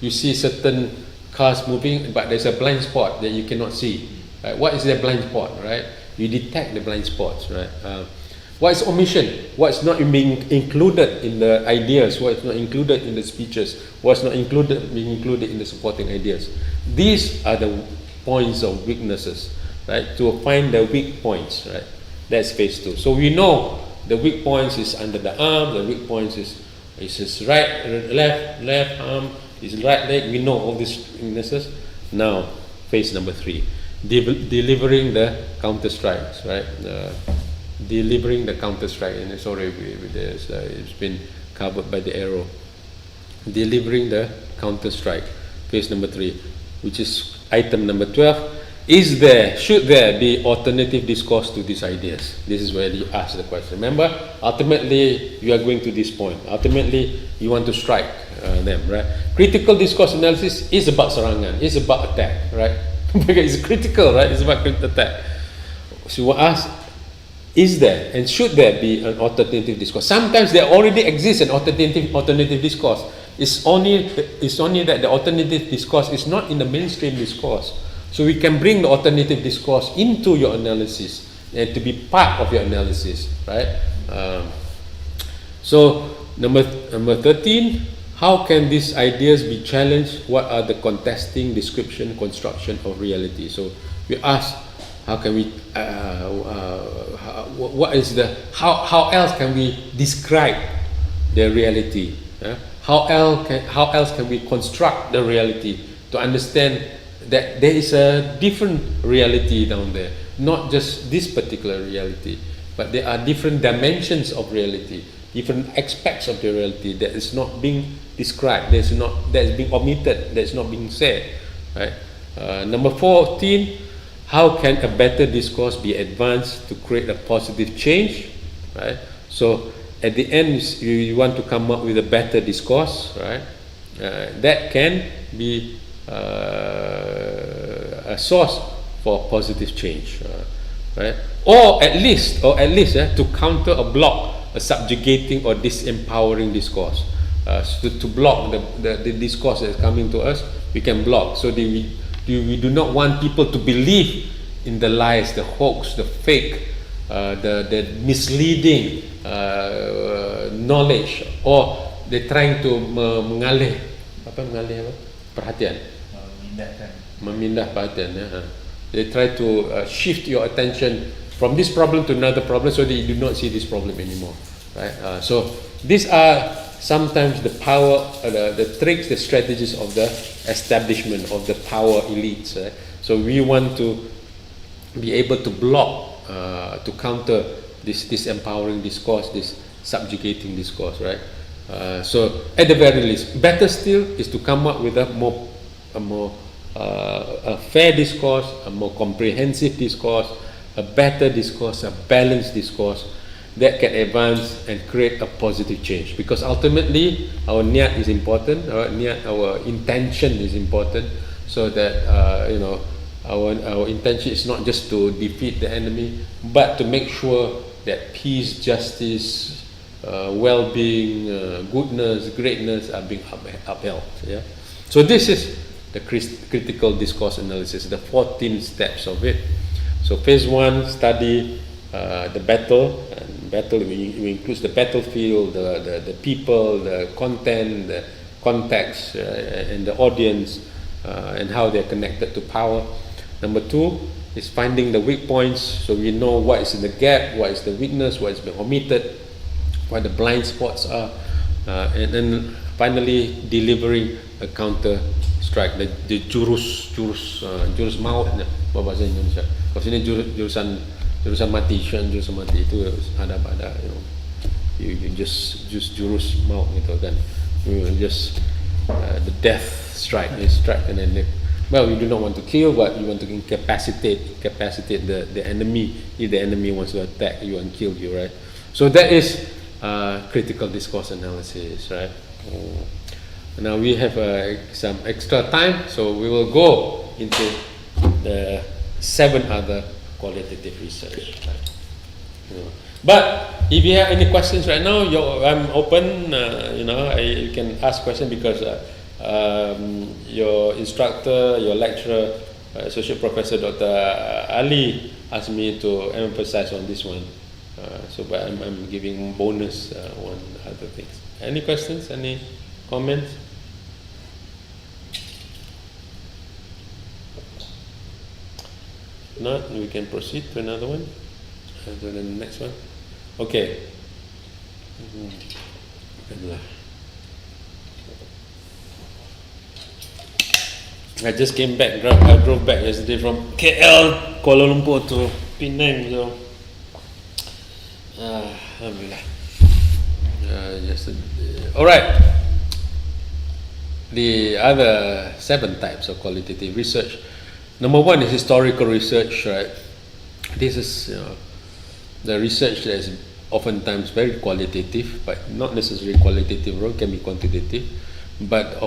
You see certain cars moving, but there's a blind spot that you cannot see. Right? What is the blind spot, right? You detect the blind spots, right? What is omission? What's not being included in the ideas? What is not included in the speeches? What's not being included in the supporting ideas? These are the points of weaknesses, right? To find the weak points, right? That's phase 2. So we know the weak points is under the arm. The weak points is his left arm, his right leg. We know all these weaknesses. Now, phase number 3, delivering the counter strikes, right? Delivering the counter strike, and it's already it's been covered by the arrow. Delivering the counter strike, phase number 3, which is item number 12. Should there be alternative discourse to these ideas? This is where you ask the question. Remember, ultimately you are going to this point. Ultimately, you want to strike them, right? Critical discourse analysis is about serangan. It's about attack, right? Because it's critical, right? It's about attack. So we ask, is there and should there be an alternative discourse? Sometimes there already exists an alternative discourse. It's only that the alternative discourse is not in the mainstream discourse. So we can bring the alternative discourse into your analysis and to be part of your analysis, right? So number 13, how can these ideas be challenged? What are the contesting description, construction of reality? So we ask, how can we? How else can we describe the reality? How else can we construct the reality to understand that there is a different reality down there, not just this particular reality, but there are different dimensions of reality, different aspects of the reality that is not being described, that is being omitted, that is not being said, right? Number 14, how can a better discourse be advanced to create a positive change, right? So at the end you want to come up with a better discourse, right? That can be a source for positive change, right? Or at least to counter or block a subjugating or disempowering discourse. To block the discourse that's coming to us, we can block. So we do not want people to believe in the lies, the hoax, the fake, the misleading knowledge, or they're trying to mengalih perhatian, memindah perhatian. They try to shift your attention from this problem to another problem, so that you do not see this problem anymore, right? So these are sometimes the power, the tricks, the strategies of the establishment of the power elites. Right? So we want to be able to block, to counter this empowering discourse, this subjugating discourse, right? So at the very least, better still is to come up with a more fair discourse, a more comprehensive discourse, a better discourse, a balanced discourse that can advance and create a positive change. Because ultimately, our niat is important. Our intention is important, so that our intention is not just to defeat the enemy, but to make sure that peace, justice, well-being, goodness, greatness are being upheld. Yeah. So this is the critical discourse analysis, the 14 steps of it. So phase 1, study the battle. And battle we includes the battlefield, the people, the content, the context, and the audience, and how they're connected to power. Number 2 is finding the weak points, so we know what is in the gap, what is the weakness, what is being omitted, what the blind spots are, and then finally delivering a counter strike, the jurus maut, bahasa Indonesia. Kalau sini jurusan mati, jurusan mati itu ada, you just jurus maut gitu kan, you just the death strike, you strike and then well, you do not want to kill, but you want to incapacitate the enemy. If the enemy wants to attack you and kill you, right? So that is critical discourse analysis, right? Now we have some extra time, so we will go into the 7 other qualitative research. Right? But if you have any questions right now, I'm open. You can ask questions, because your instructor, your lecturer, Associate Professor Dr. Ali asked me to emphasize on this one. But I'm giving bonus on other things. Any questions? Any comments? If not, we can proceed to another one. To the next one. Okay. I just came back. I drove back yesterday from KL, Kuala Lumpur to Penang. So, alhamdulillah. All right. The other 7 types of qualitative research. Number 1 is historical research, right? This is the research that is oftentimes very qualitative, but not necessarily qualitative, it can be quantitative. But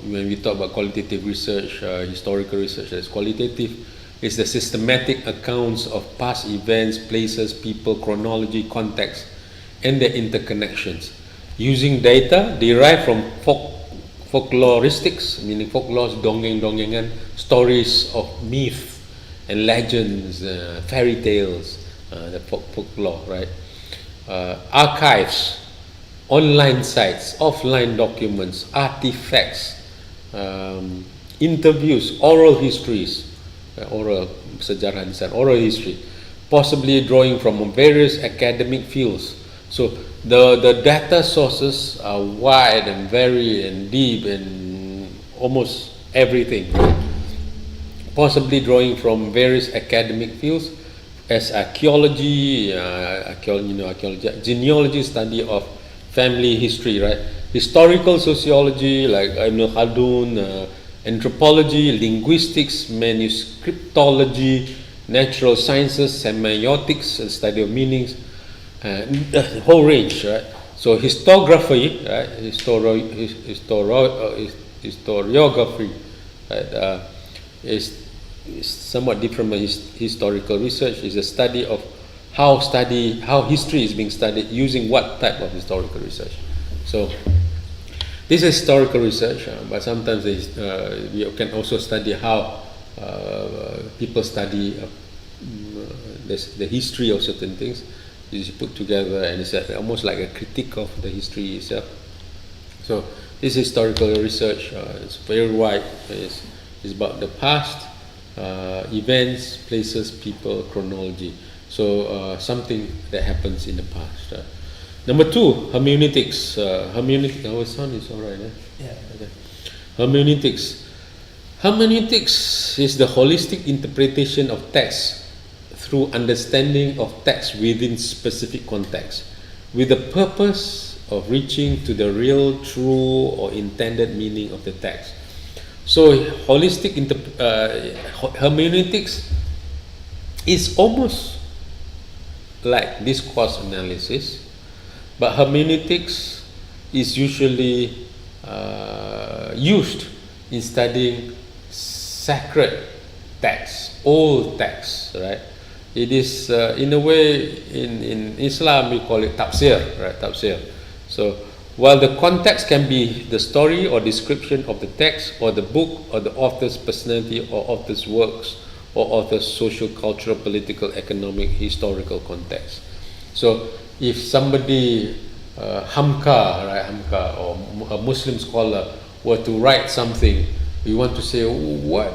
when we talk about qualitative research, historical research that is qualitative, is the systematic accounts of past events, places, people, chronology, context, and their interconnections, using data derived from folkloristics, meaning folklores, dongeng-dongengan, stories of myth and legends, fairy tales, the folklore, right? Archives, online sites, offline documents, artifacts, interviews, oral histories, oral sejarah insan, oral history, possibly drawing from various academic fields. So the data sources are wide and varied and deep and almost everything, right? Possibly drawing from various academic fields, as archaeology, genealogy, study of family history, right? Historical sociology, like Ibn Khaldun, anthropology, linguistics, manuscriptology, natural sciences, semiotics, study of meanings, the whole range, right? So historiography, right? Historiography, right? Is somewhat different from historical research. Is a study of how history is being studied using what type of historical research. So this is historical research, but sometimes we can also study how people study the history of certain things. Is put together and it's almost like a critique of the history itself. So this historical research is very wide. It's about the past, events, places, people, chronology. So something that happens in the past. Number 2, hermeneutics. Our sound is alright. Yeah. Okay. Hermeneutics. Hermeneutics is the holistic interpretation of text through understanding of text within specific context, with the purpose of reaching to the real, true, or intended meaning of the text. So, holistic hermeneutics is almost like discourse analysis, but hermeneutics is usually used in studying sacred texts, old texts, right? It is in a way in Islam we call it tafsir, right? Tafsir. So while the context can be the story or description of the text or the book or the author's personality or author's works or author's social, cultural, political, economic, historical context. So if somebody Hamka or a Muslim scholar were to write something, we want to say what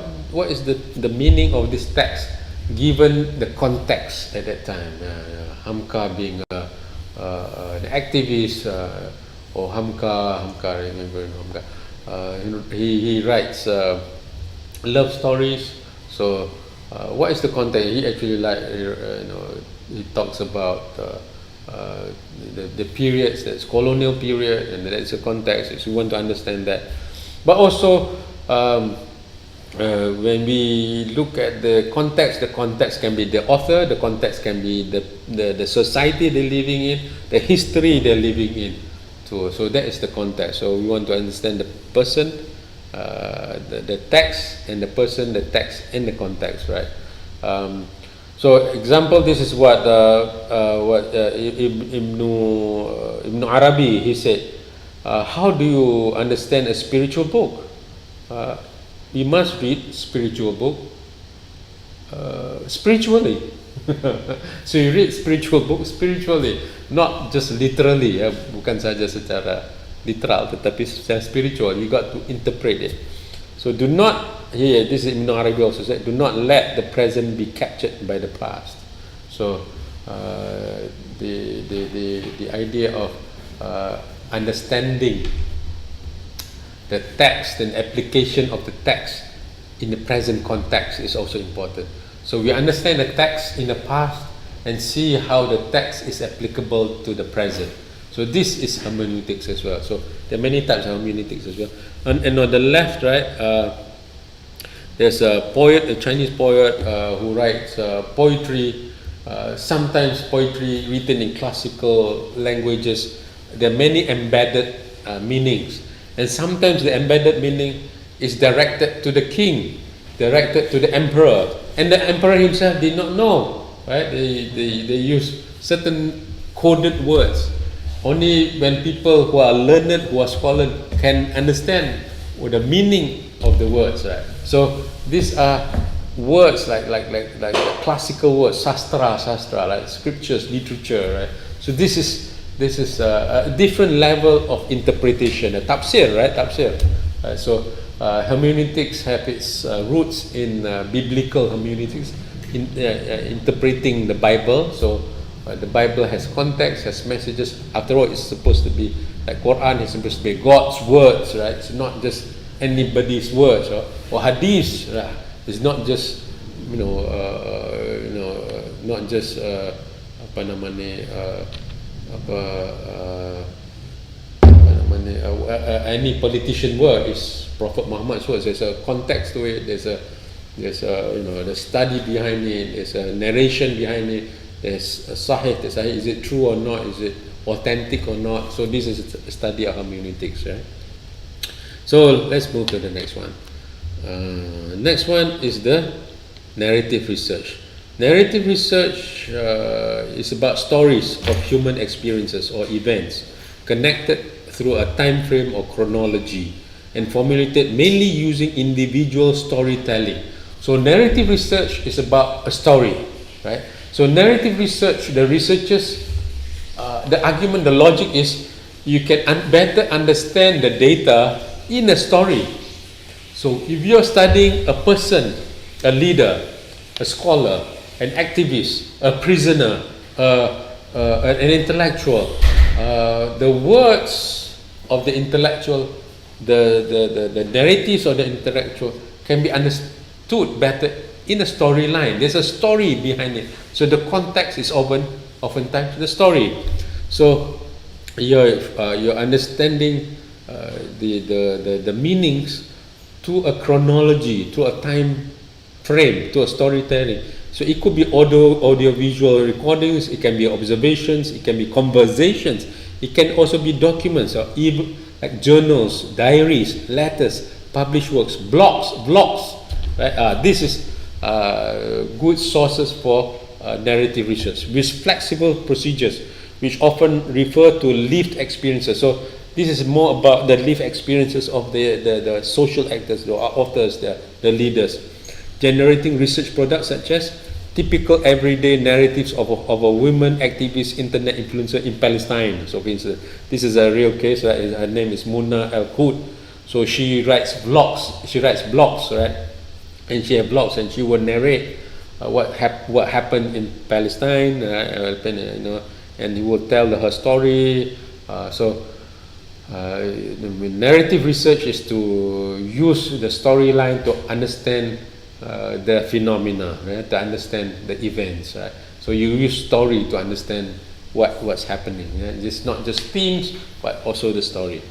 is the meaning of this text given the context at that time. Hamka being an activist, or Hamka, remember Hamka? He writes love stories. So what is the context? He actually he talks about the periods. That's colonial period, and that's a context. So we want to understand that. But also when we look at the context can be the author, the context can be the society they're living in, the history they're living in too. So that is the context. So we want to understand the person, the text, and the person, the text, and the context, right? So example, this is what Ibn Arabi, he said, how do you understand a spiritual book? You must read spiritual book spiritually. So you read spiritual book spiritually, not just literally, bukan saja secara literal, tetapi secara spiritual. You got to interpret it. So do not, here this is Ibn Arabi also said, do not let the present be captured by the past. So the idea of understanding the text and application of the text in the present context is also important. So we understand the text in the past and see how the text is applicable to the present. So this is hermeneutics as well. So there are many types of hermeneutics as well. And on the left, right, there's a poet, a Chinese poet who writes poetry. Sometimes poetry written in classical languages. There are many embedded meanings. And sometimes the embedded meaning is directed to the king, directed to the emperor, and the emperor himself did not know, right? They use certain coded words. Only when people who are learned, who are scholars, can understand the meaning of the words, right? So these are words like classical words, sastra, like scriptures, literature, right? So this is a different level of interpretation, a tafsir, right? Tafsir. So hermeneutics have its roots in biblical hermeneutics, interpreting the Bible. So the Bible has context, has messages. After all, it's supposed to be like Quran is supposed to be God's words, right? It's not just anybody's words, or hadith. Right? It's not just not just any politician word. Is Prophet Muhammad's words. There's a context to it. There's a the study behind it. There's a narration behind it. There's a sahih, is it true or not? Is it authentic or not? So this is a study of hermeneutics, right? So let's move to the next one. Next one is the narrative research. Narrative research is about stories of human experiences or events connected through a time frame or chronology and formulated mainly using individual storytelling. So narrative research is about a story, right? So narrative research, the researchers, the argument, the logic is you can better understand the data in a story. So if you're studying a person, a leader, a scholar, an activist, a prisoner, an intellectual, the words of the intellectual, the narratives of the intellectual can be understood better in a storyline. There's a story behind it. So the context is oftentimes the story. So you're understanding the meanings to a chronology, to a time frame, to a storytelling. So it could be audio-visual recordings, it can be observations, it can be conversations, it can also be documents or even like journals, diaries, letters, published works, blogs, right? This is good sources for narrative research with flexible procedures, which often refer to lived experiences. So this is more about the lived experiences of the social actors, the authors, the leaders, generating research products such as typical everyday narratives of a women activist internet influencer in Palestine. So for instance, this is a real case, right? Her name is Muna Al-Qud. So she writes blogs, right? And she has blogs and she will narrate what happened in Palestine, and he will tell her story. The narrative research is to use the storyline to understand the phenomena, right? To understand the events, right? So you use story to understand what's happening. Right? It's not just themes, but also the story.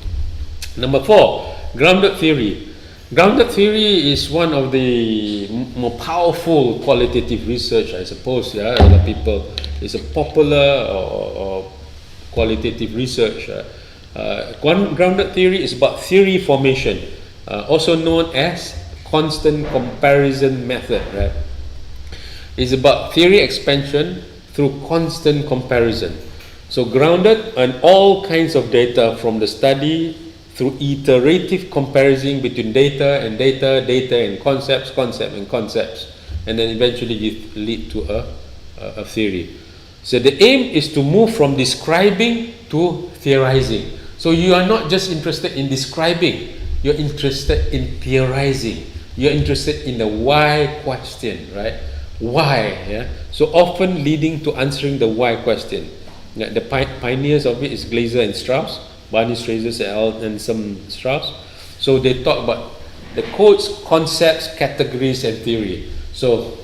Number 4, grounded theory. Grounded theory is one of the more powerful qualitative research, I suppose. Yeah, a lot of people. It's a popular or qualitative research. Grounded theory is about theory formation, also known as constant comparison method, right? It's about theory expansion through constant comparison. So grounded on all kinds of data from the study through iterative comparison between data and concepts, and then eventually you lead to a theory. So the aim is to move from describing to theorizing. So you are not just interested in describing, you're interested in theorizing. You're interested in the why question, right? Why? Yeah. So often leading to answering the why question. The pioneers of it is Glaser and Strauss, Barney Strazer and some Strauss. So they talk about the codes, concepts, categories, and theory. So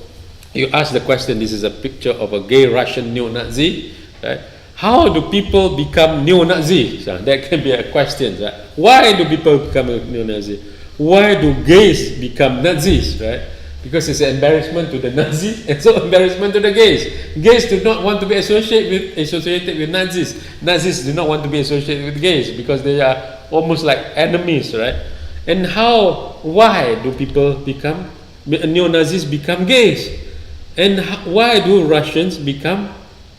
you ask the question. This is a picture of a gay Russian neo-Nazi, right? How do people become neo-Nazis? So that can be a question, right? Why do people become a neo-Nazi? Why do gays become Nazis, right? Because it's an embarrassment to the Nazis and so embarrassment to the gays. Gays do not want to be associated with Nazis. Nazis do not want to be associated with gays because they are almost like enemies, right? And why do people become, neo-Nazis become gays? And why do Russians become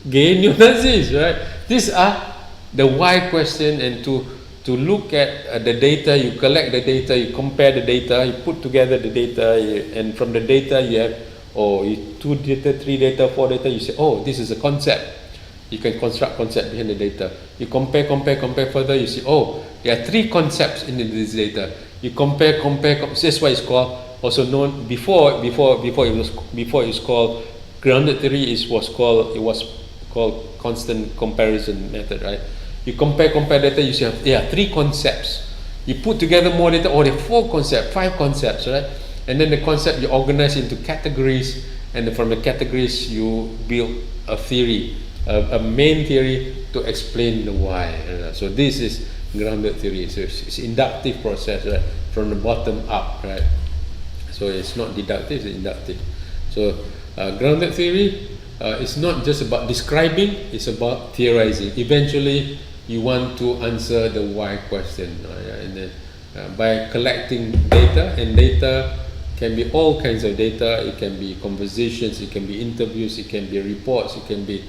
gay neo-Nazis, right? These are the why question, and to look at the data, you collect the data, you compare the data, you put together the data, and from the data you have 2 data, 3 data, 4 data, you say, oh, this is a concept. You can construct concept behind the data. You compare further, you see, oh, there are 3 concepts in this data. You compare. That's why it's called, also known before it was called grounded theory. It was called constant comparison method, right? You compare data, you see there are 3 concepts. You put together more data, there are 4 concepts, 5 concepts, right? And then the concept you organize into categories, and then from the categories you build a theory, a main theory to explain the why. So this is grounded theory. So it's inductive process, right? From the bottom up, right? So it's not deductive, it's inductive. So grounded theory it's not just about describing, it's about theorizing. Eventually, you want to answer the why question, and then by collecting data, and data can be all kinds of data. It can be conversations, it can be interviews, it can be reports, it can be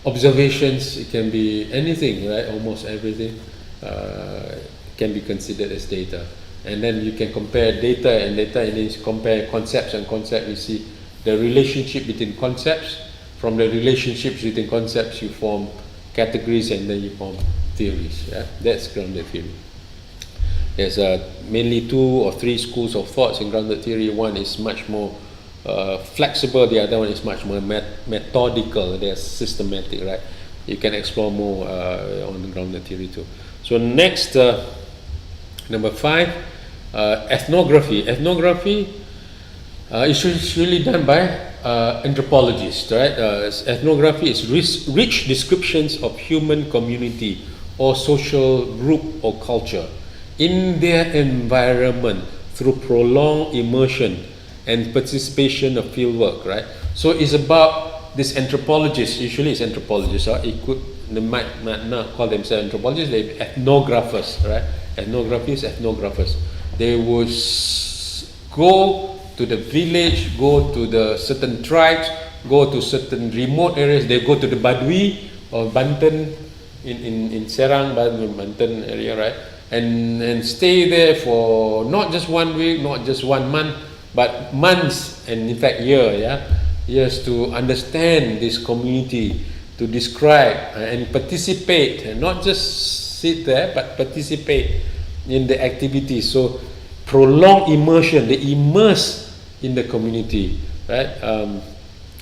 observations, it can be anything, right? Almost everything can be considered as data. And then you can compare data, and then you compare concepts and concepts. You see the relationship between concepts. From the relationships between concepts, you form categories, and then you form theories. Yeah? That's grounded theory. There's mainly 2 or 3 schools of thoughts in grounded theory. One is much more flexible, the other one is much more methodical. They're systematic, right? You can explore more on the grounded theory too. So next, number 5, ethnography. Ethnography is usually done by anthropologists, right? Ethnography is rich descriptions of human community or social group or culture in their environment through prolonged immersion and participation of field work, right? So it's about this anthropologists. Usually it's anthropologists, or they might not call themselves anthropologists, they're ethnographers, right? Ethnographers. They would go to the village, go to the certain tribes, go to certain remote areas. They go to the Badui or Banten in Serang, Banten area, right? And stay there for not just 1 week, not just 1 month, but months, and in fact years to understand this community, to describe and participate, and not just sit there but participate in the activities. So prolonged immersion, they immerse in the community, right?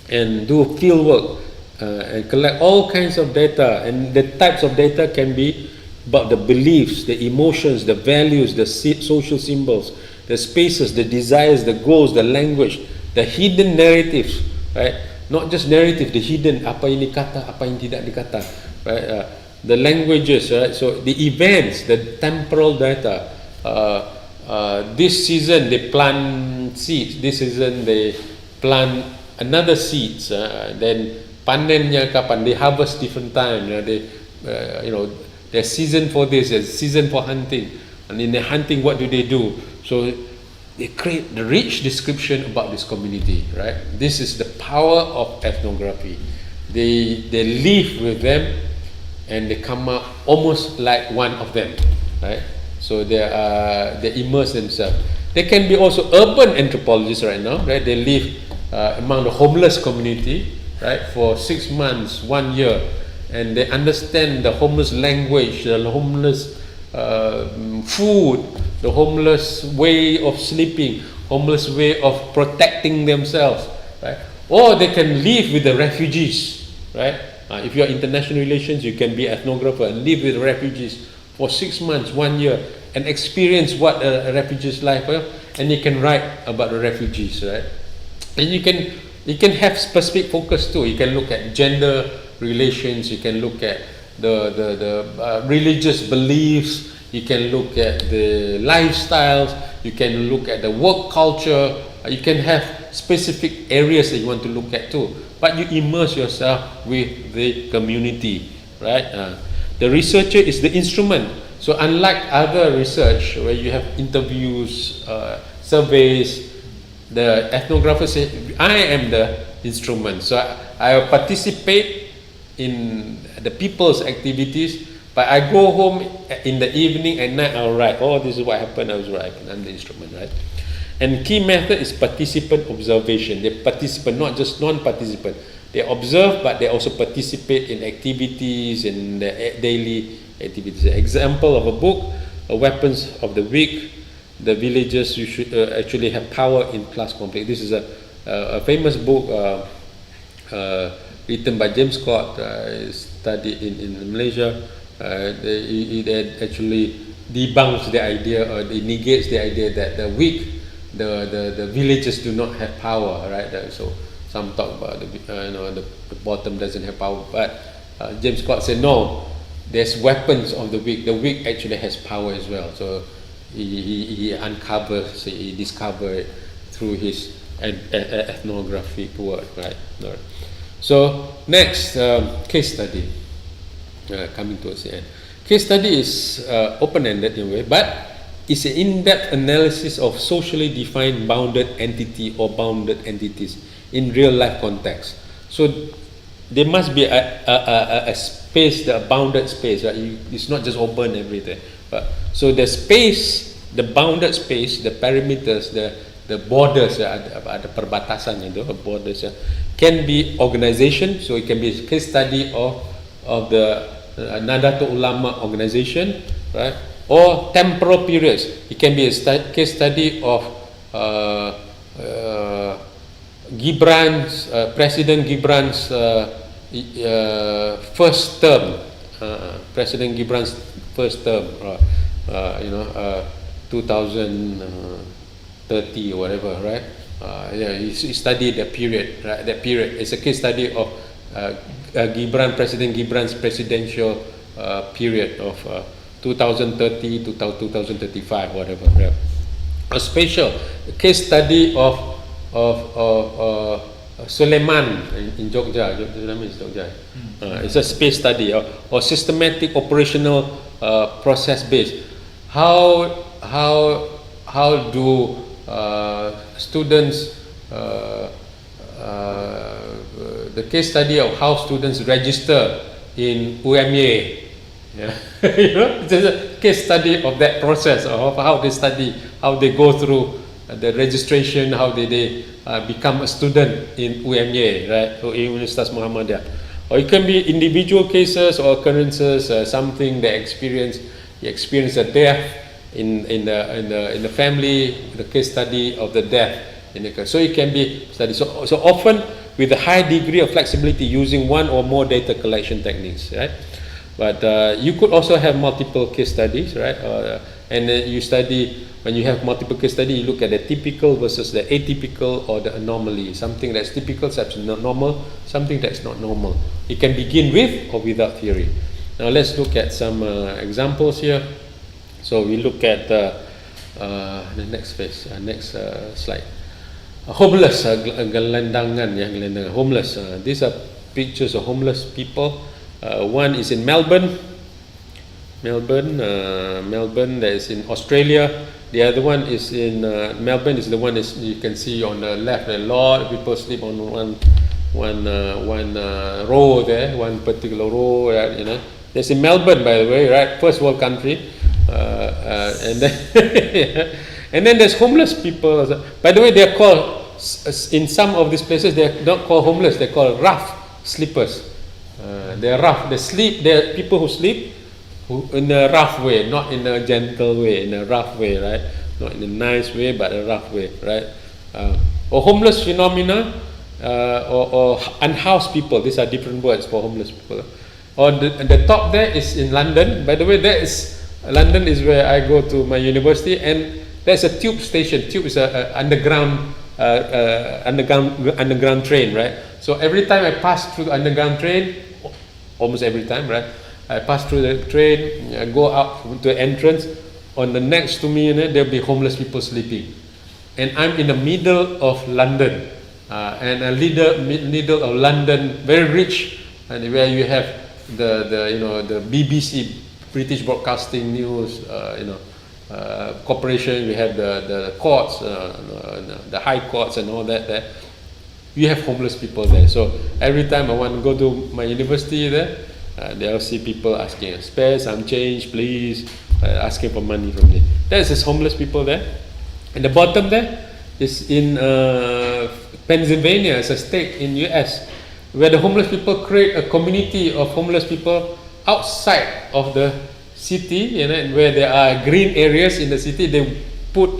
And do field work and collect all kinds of data, and the types of data can be about the beliefs, the emotions, the values, the social symbols, the spaces, the desires, the goals, the language, the hidden narratives, right? Not just narrative, the hidden, apa yang dikata, apa yang tidak dikata, right? The languages, right? So the events, the temporal data. This season they plant seeds. This season they plant another seeds. Then panennya kapan? They harvest different time. There's season for this, there's season for hunting, and in the hunting, what do? So they create the rich description about this community, right? This is the power of ethnography. They live with them, and they come out almost like one of them, right? So they immerse themselves. They can be also urban anthropologists right now, right? They live among the homeless community, right, for 6 months, 1 year, and they understand the homeless language, the homeless food, the homeless way of sleeping, homeless way of protecting themselves, right? Or they can live with the refugees, right? If you are international relations, you can be ethnographer and live with refugees for 6 months, 1 year, and experience what a refugee's life is, and you can write about the refugees, right? And you can have specific focus too. You can look at gender relations, you can look at the religious beliefs, you can look at the lifestyles, you can look at the work culture, you can have specific areas that you want to look at too, but you immerse yourself with the community, right? The researcher is the instrument. So unlike other research where you have interviews, surveys, the ethnographer says, I am the instrument, so I participate in the people's activities, but I go home in the evening, at night I'll write, oh, this is what happened, I'm the instrument, right? And key method is participant observation. They participate, not just non-participant. They observe, but they also participate in activities, in the daily activities. Example of a book, Weapons of the Weak. The villagers should actually have power in class conflict. This is a famous book written by James Scott, studied in Malaysia. It actually debunks the idea, or it negates the idea that the weak, the villagers do not have power, right? So some talk about the bottom doesn't have power, but James Scott said no. There's weapons of the weak. The weak actually has power as well. So he uncovers, he discovered through his ethnographic work, right? So next, case study. Coming towards the end. Case study is open-ended in a way, but it's an in-depth analysis of socially defined bounded entity or bounded entities in real-life context. So there must be a space, the bounded space, right? It's not just open everything. But so the space, the bounded space, the perimeters, the borders, ada perbatasan itu, borders, can be organization. So it can be a case study of the Nahdlatul Ulama organization, right? Or temporal periods. It can be a case study of Gibran's President Gibran's first term, President Gibran's first term, 2030 or whatever, right? He studied that period, right? That period. It's a case study of President Gibran's presidential period of 2030 to 2035, whatever. Right? A special case study of Suleiman in Jogja. It's a space study or systematic operational process based. How do students the case study of how students register in UMA. Yeah. It's a case study of that process of how they study, how they go through the registration, how they become a student in UMA, right? Or Universitas Muhammadiyah. Or it can be individual cases or occurrences, something they experience a death in the family, the case study of the death in the case. So it can be studied. So often with a high degree of flexibility using one or more data collection techniques, right? But you could also have multiple case studies, right? And you study, when you have multiple case study, you look at the typical versus the atypical or the anomaly. Something that's typical, something not normal, something that's not normal. It can begin with or without theory. Now let's look at some examples here. So we look at the next phase, next slide. Homeless, gelandangan, gelandangan. Homeless. These are pictures of homeless people. One is in Melbourne, that is in Australia. The other one is in Melbourne. Is the one is you can see on the left. A lot of people sleep on one row there, one particular row. You know, that's in Melbourne, by the way, right? First world country. And then and then there's homeless people. By the way, they are called in some of these places. They are not called homeless. They are called rough sleepers. They are rough. They sleep. They are people who sleep in a rough way, not in a gentle way. In a rough way, right? Not in a nice way, but a rough way, right? Or homeless phenomena, or unhoused people. These are different words for homeless people. Or the top there is in London. By the way, that is. London is where I go to my university, and there's a tube station. Tube is a underground train, right? So every time I pass through the underground train, almost every time, right? I pass through the train, I go up to the entrance. On the next to me, there'll be homeless people sleeping, and I'm in the middle of London, and a middle of London, very rich, and where you have the BBC. British Broadcasting News, corporation. We have the courts, the high courts, and all that. There, we have homeless people there. So every time I want to go to my university there, they'll see people asking, "Spare some change, please," asking for money from me. There's this homeless people there. And the bottom there is in Pennsylvania, it's a state in US, where the homeless people create a community of homeless people outside of the city, where there are green areas in the city. They put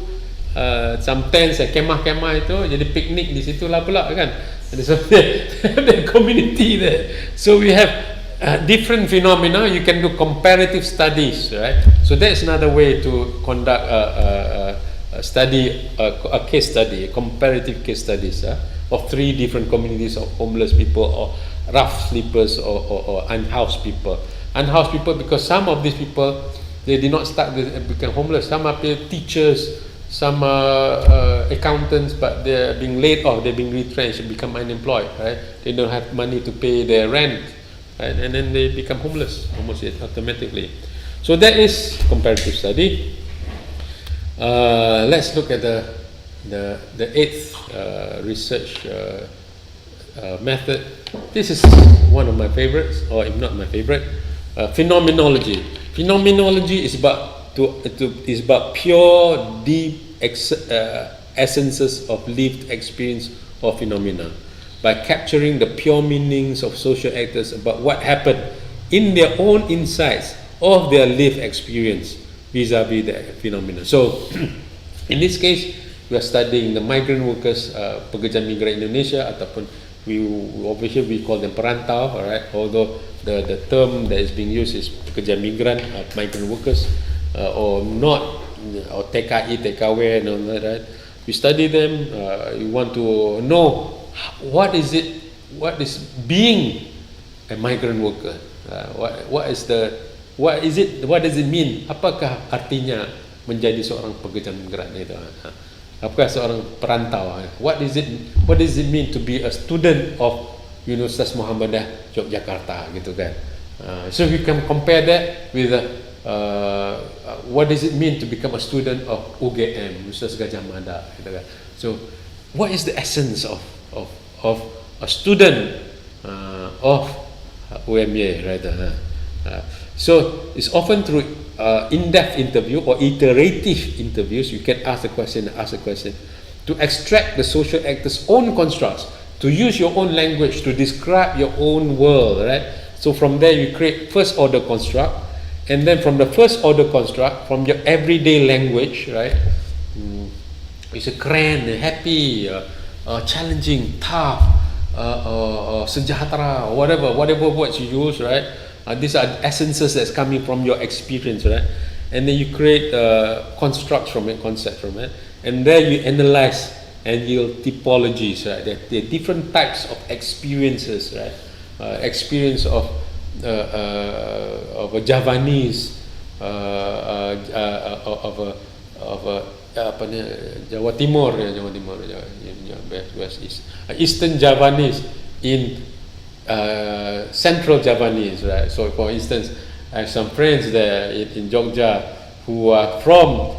some tents, kemah-kemah itu, jadi piknik di situ lah pula kan. So the community there. So we have different phenomena. You can do comparative studies, right? So that's another way to conduct a study, a case study, comparative case studies of three different communities of homeless people or rough sleepers or unhoused people. Unhoused people, because some of these people, they did not start to become homeless. Some are teachers, some accountants, but they're being laid off, they're being retrenched, become unemployed, right? They don't have money to pay their rent, right? And then they become homeless almost automatically. So that is comparative study. Let's look at the eighth research method. This is one of my favorites, or if not my favorite. Phenomenology. Phenomenology is about pure, deep essences of lived experience or phenomena, by capturing the pure meanings of social actors about what happened in their own insights of their lived experience vis-a-vis the phenomena. So, in this case, we are studying the migrant workers, pekerja migran Indonesia, ataupun over here we call them perantau, alright. Although the term that is being used is pekerja migran, migrant workers, or not, or TKI, TKW, and all that, right? We study them. We want to know what is being a migrant worker. What does it mean? Apakah artinya menjadi seorang pekerja migran itu? Apakah seorang perantau? What does it mean to be a student of Universitas Muhammadiyah Yogyakarta, gitu kan? So we can compare that with what does it mean to become a student of UGM, Universitas Gajah Mada, gitu kan? So what is the essence of a student of UMY, right? So it's often through in-depth interview or iterative interviews you can ask a question to extract the social actor's own constructs, to use your own language to describe your own world, right? So from there you create first order construct, and then from the first order construct, from your everyday language, right? It's a grand, happy, challenging, tough, sejahtera, whatever words you use, right? These are essences that's coming from your experience, right? And then you create constructs from it, concepts from it, and then you analyze and yield typologies, right? There are different types of experiences, right? Experience of a Javanese, Jawa Timur, West East, Eastern Javanese in Central Javanese, right? So, for instance, I have some friends there in Jogja who are from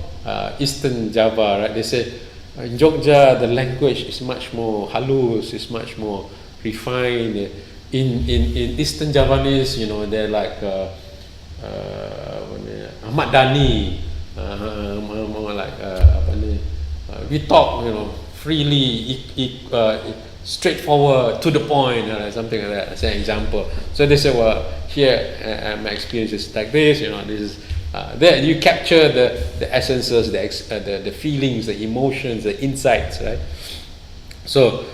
Eastern Java, right? They say in Jogja the language is much more halus, is much more refined. In Eastern Javanese, you know, they're like Ahmad Dhani, more like we talk, you know, freely, straightforward, to the point, something like that. That's an example. So they say, well, here my experience is like this, you know, this is there you capture the essences, the feelings, the emotions, the insights, right? So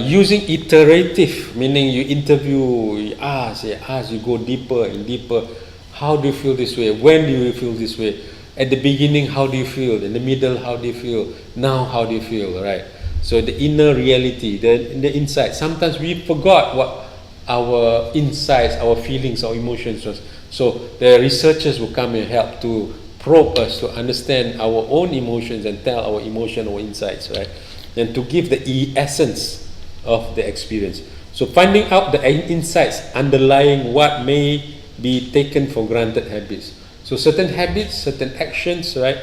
using iterative, meaning you interview, you ask, you go deeper and deeper. How do you feel this way? When do you feel this way? At the beginning, how do you feel? In the middle, how do you feel? Now, how do you feel? Right? So the inner reality, the insight. Sometimes we forgot what our insights, our feelings, our emotions was. So the researchers will come and help to probe us to understand our own emotions and tell our emotion or insights, right? And to give the essence of the experience. So finding out the insights underlying what may be taken for granted habits. So certain habits, certain actions, right,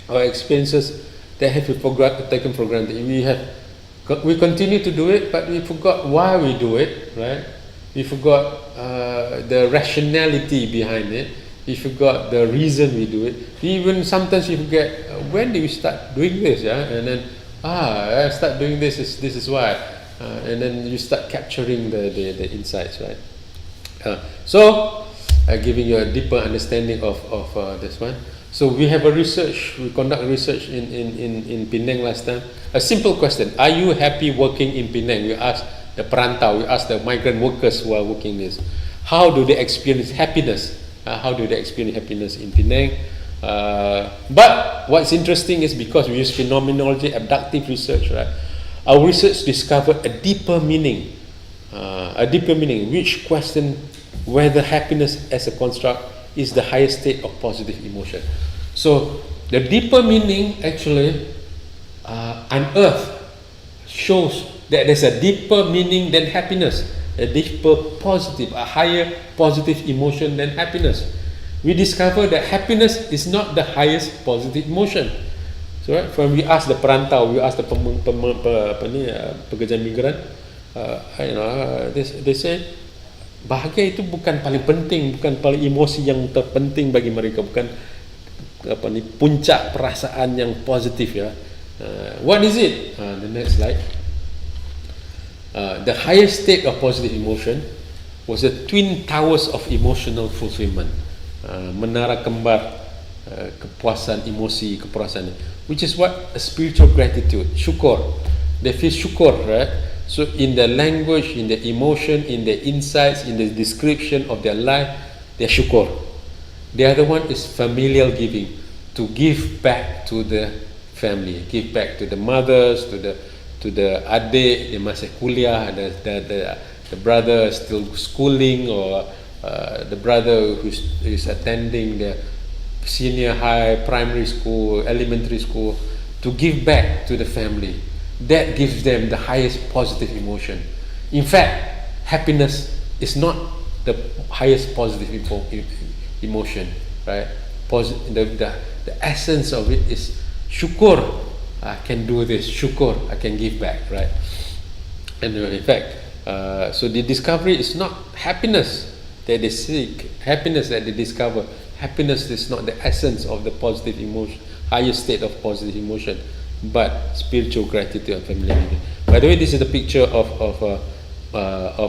or experiences that have been taken for granted. We continue to do it, but we forgot why we do it, right? We forgot the rationality behind it. We forgot the reason we do it. Even sometimes we forget when do we start doing this, yeah? And then I start doing this. This is why, and then you start capturing the insights, right? So, giving you a deeper understanding of this one. So we have we conduct research in Penang last time. A simple question: are you happy working in Penang? We ask the perantau, we ask the migrant workers who are working this. How do they experience happiness? How do they experience happiness in Penang? But what's interesting is because we use phenomenology, abductive research, right? Our research discovered a deeper meaning, which question whether happiness as a construct is the highest state of positive emotion. So the deeper meaning actually unearth shows that there's a deeper meaning than happiness, a deeper positive, a higher positive emotion than happiness. We discover that happiness is not the highest positive emotion. So right, when we ask the perantau, we ask the pekerja migran, they say bahagia itu bukan paling penting, bukan paling emosi yang terpenting bagi mereka, bukan puncak perasaan yang positif ya. What is it? The next slide. The highest state of positive emotion was the twin towers of emotional fulfillment. Menara kembar kepuasan emosi, kepuasan, which is what a spiritual gratitude, syukur. They feel syukur, right? So in the language, in the emotion, in the insights, in the description of their life, they're syukur. The other one is familial giving, to give back to the family, give back to the mothers, to the adik, dia masih kuliah, the brother still schooling, or the brother who is attending the senior high, primary school, elementary school, to give back to the family. That gives them the highest positive emotion. In fact, happiness is not the highest positive emotion, right? The essence of it is syukur. I can do this, syukur, I can give back, right? And in fact, so the discovery is not happiness that they seek, happiness that they discover. Happiness is not the essence of the positive emotion, highest state of positive emotion, but spiritual gratitude and familiarity. By the way, this is the picture of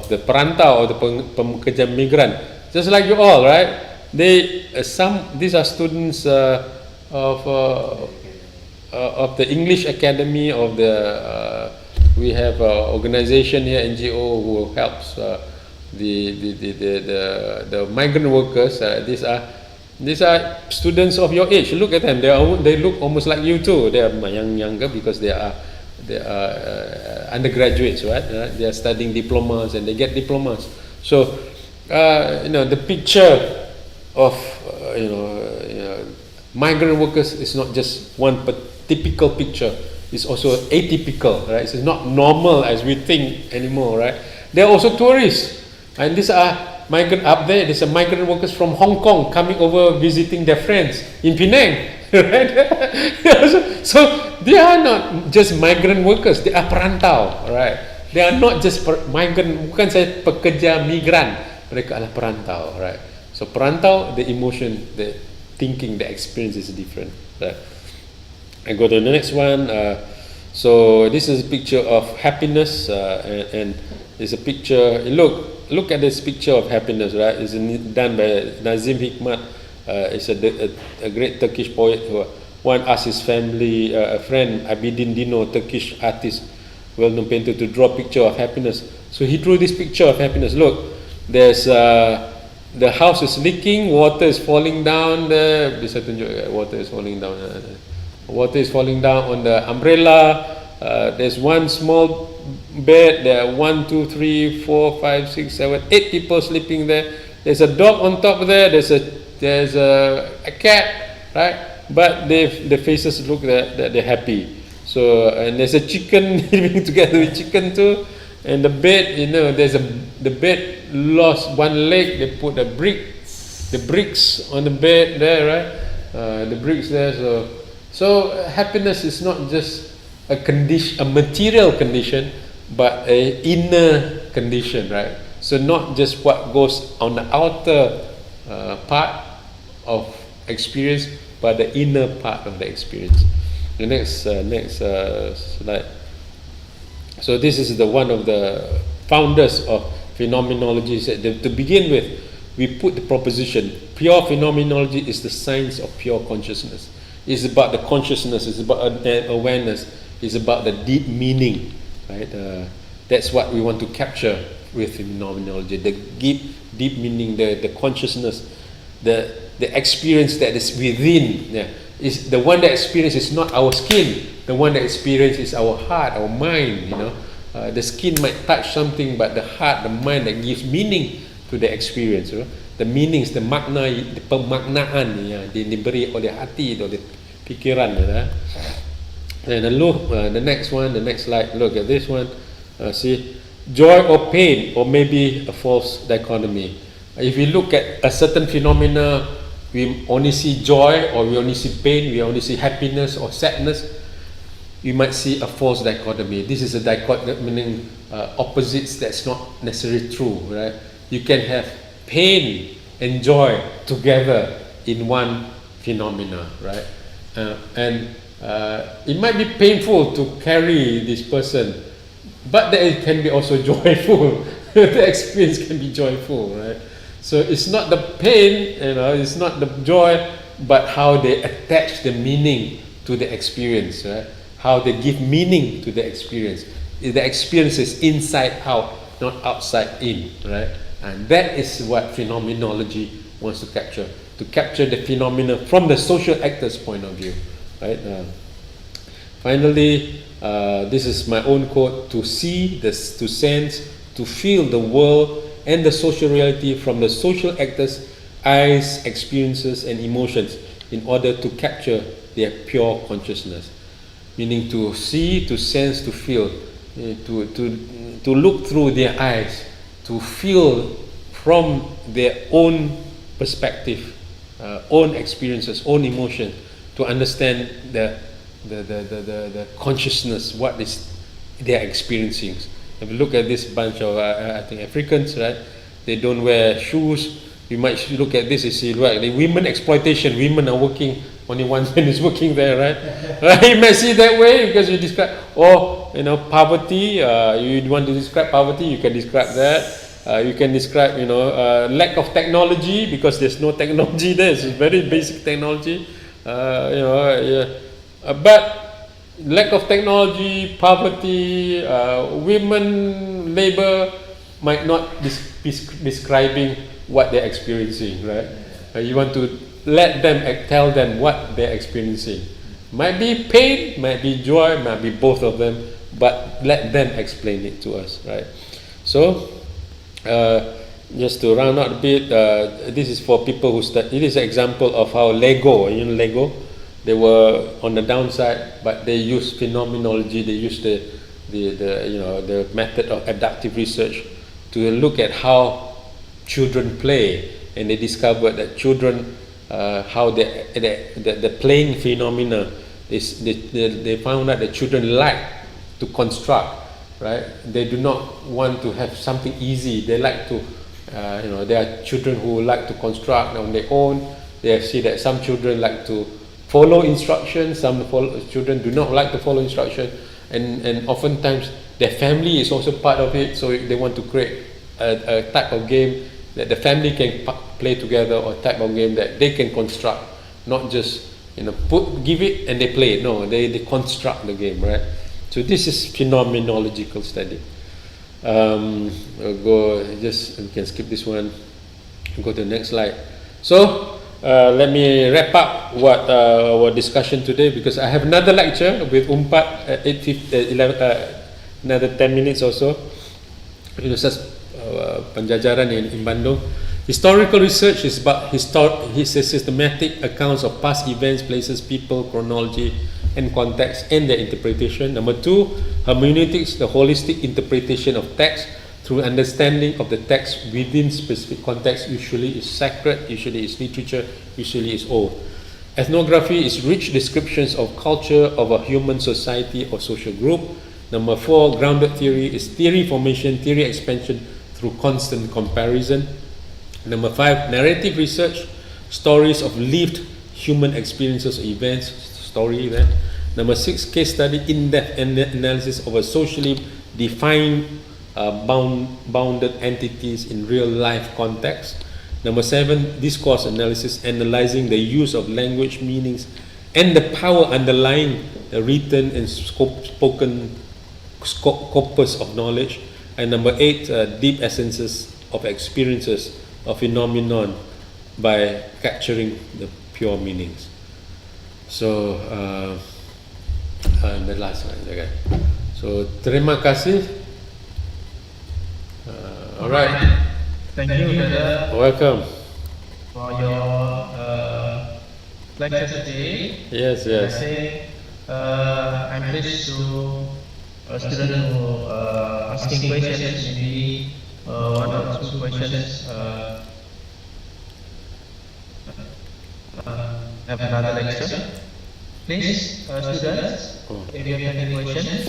the perantau or the pekerja migran, just like you all, right? These are students of the English Academy of the. We have an organization here, NGO, who helps the migrant workers. These are students of your age. Look at them. They look almost like you too. They are younger because they are undergraduates, right? They are studying diplomas and they get diplomas. So the picture of migrant workers is not just one typical picture. It's also atypical, right? It's not normal as we think anymore, right? They are also tourists, and these are migrant up there. There's a migrant workers from Hong Kong coming over visiting their friends in Penang, right? So they are not just migrant workers, they are perantau, right? They are not just migrant, bukan saya pekerja migran, mereka adalah perantau, right? So perantau, the emotion, the thinking, the experience is different, right? I go to the next one. So this is a picture of happiness, and it's a picture. Look at this picture of happiness, right? It's done by Nazim Hikmat. It's a great Turkish poet who one asked his family, a friend, Abidin Dino, Turkish artist, well-known painter, to draw a picture of happiness. So he drew this picture of happiness. Look, there's the house is leaking, water is falling down there. Bisa tunjuk, water is falling down. Water is falling down on the umbrella. There's one small bed. There are 1, 2, 3, 4, 5, 6, 7, 8 people sleeping there. There's a dog on top there. There's a cat, right? But the faces look that they're happy. So and there's a chicken living together with chicken too. And the bed, the bed lost one leg. They put the bricks on the bed there, right? The bricks there. So happiness is not just a condition, a material condition, but a inner condition, right? So not just what goes on the outer part of experience, but the inner part of the experience. The next slide. So this is one of the founders of phenomenology. Said to begin with, we put the proposition: pure phenomenology is the science of pure consciousness. It's about the consciousness. It's about awareness. It's about the deep meaning, right? That's what we want to capture with phenomenology: the deep meaning, the consciousness, the experience that is within. Yeah, is the one that experience is not our skin. The one that experience is our heart, our mind. The skin might touch something, but the heart, the mind that gives meaning to the experience. The meanings, the makna, the pemaknaan yang diberi oleh hati, oleh pikiran. And look, the next one, the next slide. Look at this one. See, joy or pain, or maybe a false dichotomy. If we look at a certain phenomena, we only see joy, or we only see pain, we only see happiness or sadness. You might see a false dichotomy. This is a dichotomy, meaning opposites that's not necessarily true, right? You can have pain and joy together in one phenomena, right? And it might be painful to carry this person, but it can be also joyful. The experience can be joyful, right? So it's not the pain, it's not the joy, but how they attach the meaning to the experience, right? How they give meaning to the experience. The experience is inside out, not outside in, right? And that is what phenomenology wants to capture the phenomena from the social actor's point of view, right? Finally, this is my own quote: to see, to sense, to feel the world and the social reality from the social actors' eyes, experiences, and emotions in order to capture their pure consciousness. Meaning to see, to sense, to feel, to look through their eyes, to feel from their own perspective, own experiences, own emotion, to understand the consciousness, what is they're experiencing. If you look at this bunch of I think Africans, right? They don't wear shoes. You might look at this and see, right? The women exploitation. Women are working. Only one man is working there, right? You might see that way because you describe, poverty. You want to describe poverty, you can describe that. You can describe, lack of technology because there's no technology there. It's very basic technology. But lack of technology, poverty, women, labor might not be describing what they're experiencing, right? You want to let them tell them what they're experiencing. Might be pain, might be joy, might be both of them, but let them explain it to us, right? So, just to round out a bit, this is for people who study. It is an example of how Lego, Lego, they were on the downside, but they used phenomenology. They used the method of adaptive research to look at how children play, and they discovered that children, how the playing phenomena, they found out that children like to construct, right? They do not want to have something easy. They like to, there are children who like to construct on their own. They see that some children like to follow instructions, children do not like to follow instruction, and oftentimes their family is also part of it, so they want to create a type of game that the family can play together, or type of game that they can construct, not just give it and they play it. No, they construct the game, right? So this is phenomenological study. We can skip this one, go to the next slide. So let me wrap up what our discussion today, because I have another lecture with Umpat at 11, another 10 minutes or so. Universitas Penjajaran in Bandung. Historical research is about systematic accounts of past events, places, people, chronology, and context, and their interpretation. Number 2, hermeneutics, the holistic interpretation of text through understanding of the text within specific context. Usually is sacred, usually is literature, usually is old. Ethnography is rich descriptions of culture of a human society or social group. Number 4, grounded theory is theory formation, theory expansion through constant comparison. Number 5, narrative research, stories of lived human experiences or events, story event. Number 6, case study, in-depth analysis of a socially defined bounded entities in real life context. Number 7, discourse analysis, analyzing the use of language, meanings, and the power underlying the written and spoken corpus of knowledge. And number 8, deep essences of experiences of phenomenon by capturing the pure meanings. So the last one, okay. So terima kasih. All right. Thank you, Dada, Welcome. for your lecture today. Yes, I yes. think I'm pleased to student who asking questions, maybe one or two questions. Have another lecture. Please, students, if you have any questions.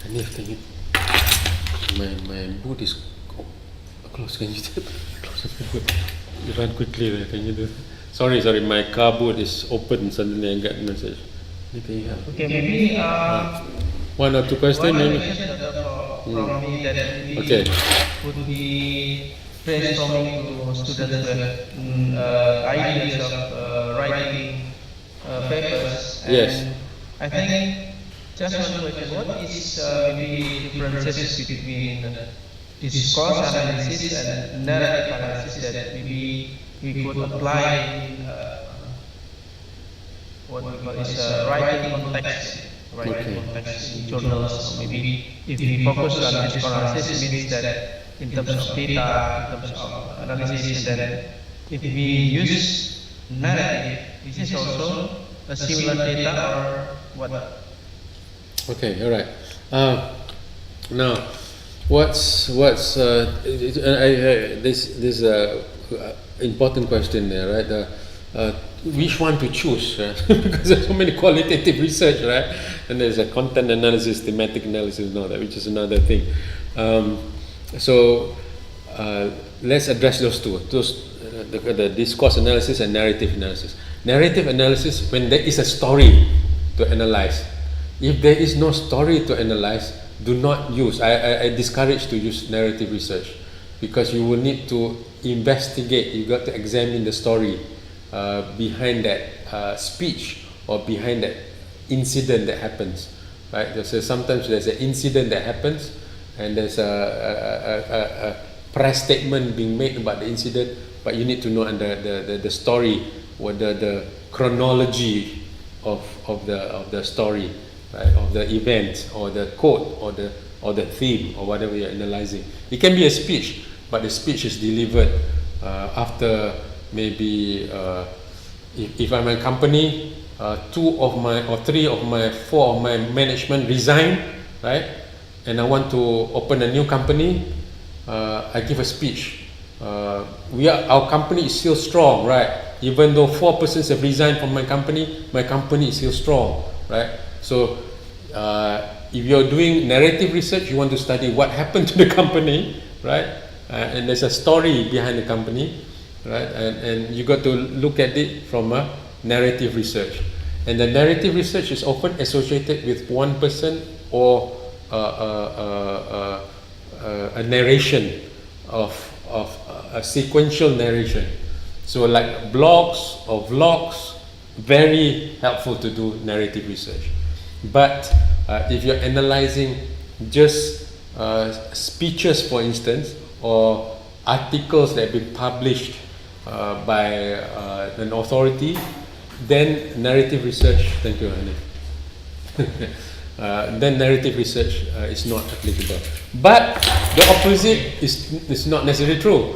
Hanif, can you? My boot is close. Can you close the boot? You run quickly. Can you do? Sorry. My car boot is open. Suddenly I got a message. Can you help? Okay, maybe One or two questions, one maybe. question from me that maybe Okay. would be brainstorming to students with ideas of writing papers. And Yes. I think just one question: what is maybe differences between discourse analysis and narrative analysis that maybe we could apply in what we call is writing context? Writing context in journals, or maybe if we focus on discourse analysis, means that in terms of data, in terms of analysis, and then if we use narrative, this is also a similar data or what? Okay, all right. Now, what's this important question there, right? Which one to choose? Right? Because there's so many qualitative research, right? And there's a content analysis, thematic analysis, and all that, which is another thing. So let's address those two. The discourse analysis and narrative analysis. Narrative analysis, when there is a story to analyze. If there is no story to analyze, do not use. I discourage to use narrative research, because you will need to investigate. You got to examine the story behind that speech or behind that incident that happens. Right? Sometimes there's an incident that happens, and there's a press statement being made about the incident, but you need to know the story or the chronology of the story, right? Of the event or the quote or the theme or whatever you're analyzing. It can be a speech, but the speech is delivered after maybe if I'm a company, 4 of my management resign, right? And I want to open a new company. I give a speech. Our company is still strong, right? Even though 4 persons have resigned from my company is still strong, right? So if you're doing narrative research, you want to study what happened to the company, right? And there's a story behind the company, right? And you got to look at it from a narrative research. And the narrative research is often associated with one person or a narration of a sequential narration. So like blogs or vlogs, very helpful to do narrative research. But if you're analyzing just speeches, for instance, or articles that have been published by an authority, then narrative research, thank you, Hanif. Then narrative research is not applicable. But the opposite is not necessarily true.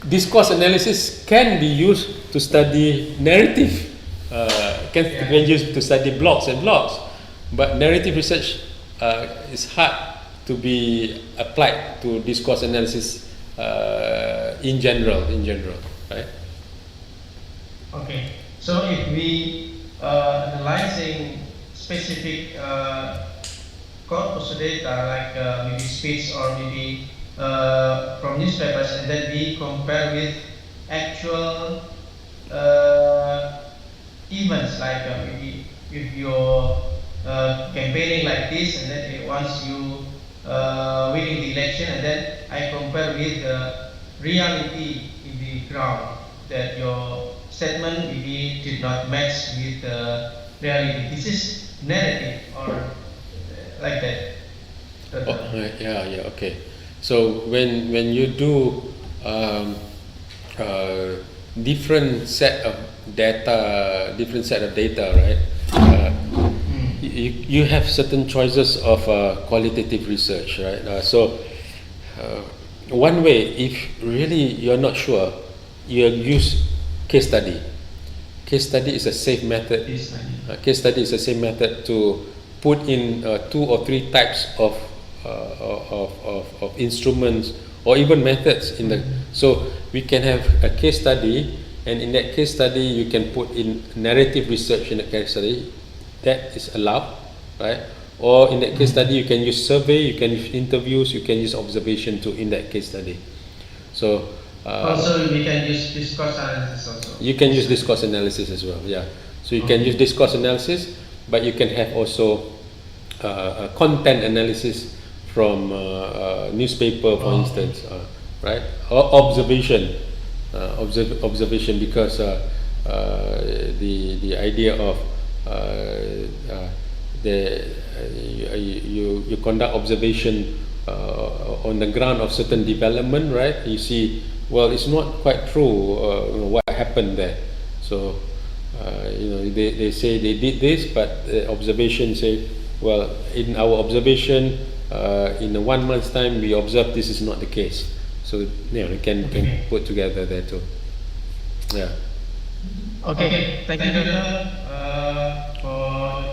Discourse analysis can be used to study narrative, can be used to study blogs and blogs. But narrative research is hard to be applied to discourse analysis in general, right? Okay. So if we analyzing specific corpus data like maybe speech or maybe from newspapers, and then we compare with actual events like maybe if you're campaigning like this, and then once you winning the election, and then I compare with reality in the ground, that your statement maybe did not match with reality. This is narrative or like that. Yeah, okay. So when you do different set of data, right? You have certain choices of qualitative research, right? So one way, if really you're not sure, you use case study. Case study is a safe method. Case study is a safe method to put in 2 or 3 types of instruments or even methods in the. So we can have a case study, and in that case study you can put in narrative research in the case study. That is allowed, right? Or in that case study you can use survey, you can use interviews, you can use observation too in that case study. So also we can use discourse analysis also. You can use discourse analysis as well, yeah. So you can use discourse analysis, but you can have also content analysis from newspaper, for instance, right? Or observation, observation, because the idea of you conduct observation on the ground of certain development, right? You see, well, it's not quite true what happened there. So they say they did this, but observation say, well, in our observation, in 1 month's time, we observed this is not the case. So we can put together there too. Yeah. Okay, thank you, Doctor, for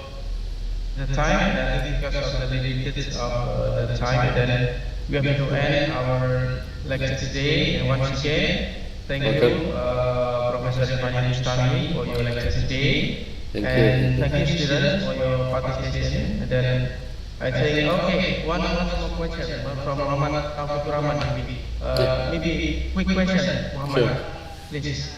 the time. And I think because of the limitations of the time, then we have to end our lecture today. And once again, thank you, Professor Reevany Bustami, for your lecture today. Thank and you. thank you, students, for your participation. And then I think, okay, one more question from Mohammad maybe quick question, Mohammad. Sure. Please.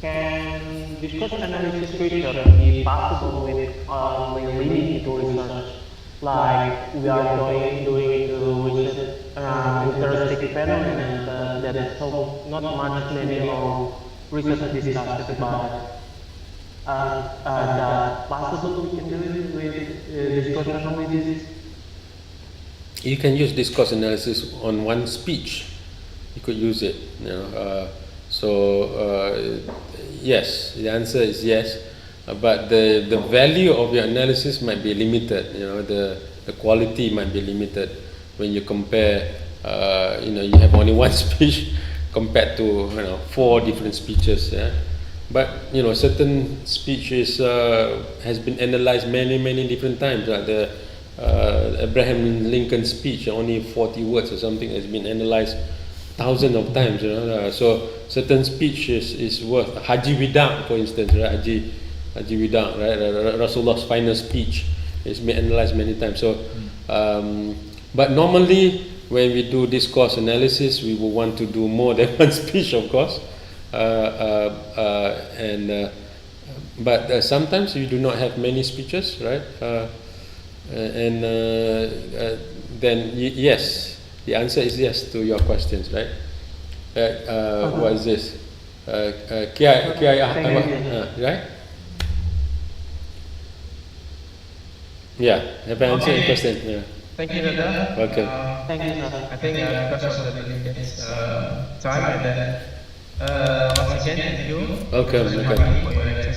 Can discourse analysis feature be possible with leading to research? Like we are doing research around interesting phenomena that is so not much many of research discussed about. That possible we can do it with discourse analysis? You can use discourse analysis on one speech. You could use it. Yes, the answer is yes, but the value of your analysis might be limited. The quality might be limited when you compare. You have only one speech compared to 4 different speeches. Yeah? But certain speeches has been analyzed many different times. Like the Abraham Lincoln speech, only 40 words or something, has been analyzed thousands of times. So certain speech is worth. Haji Wida, for instance, right? Haji Wida, right? Rasulullah's final speech has been analyzed many times. So, but normally when we do discourse analysis, we will want to do more than one speech, of course. But sometimes you do not have many speeches, right? Then yes. The answer is yes to your questions, right? What is this? Right? Yeah, have I answered your question? Yeah. Thank you, Doctor. Welcome. Thank you, sir. I think because of the limited time, and then once again, thank you. Welcome. For your lecture.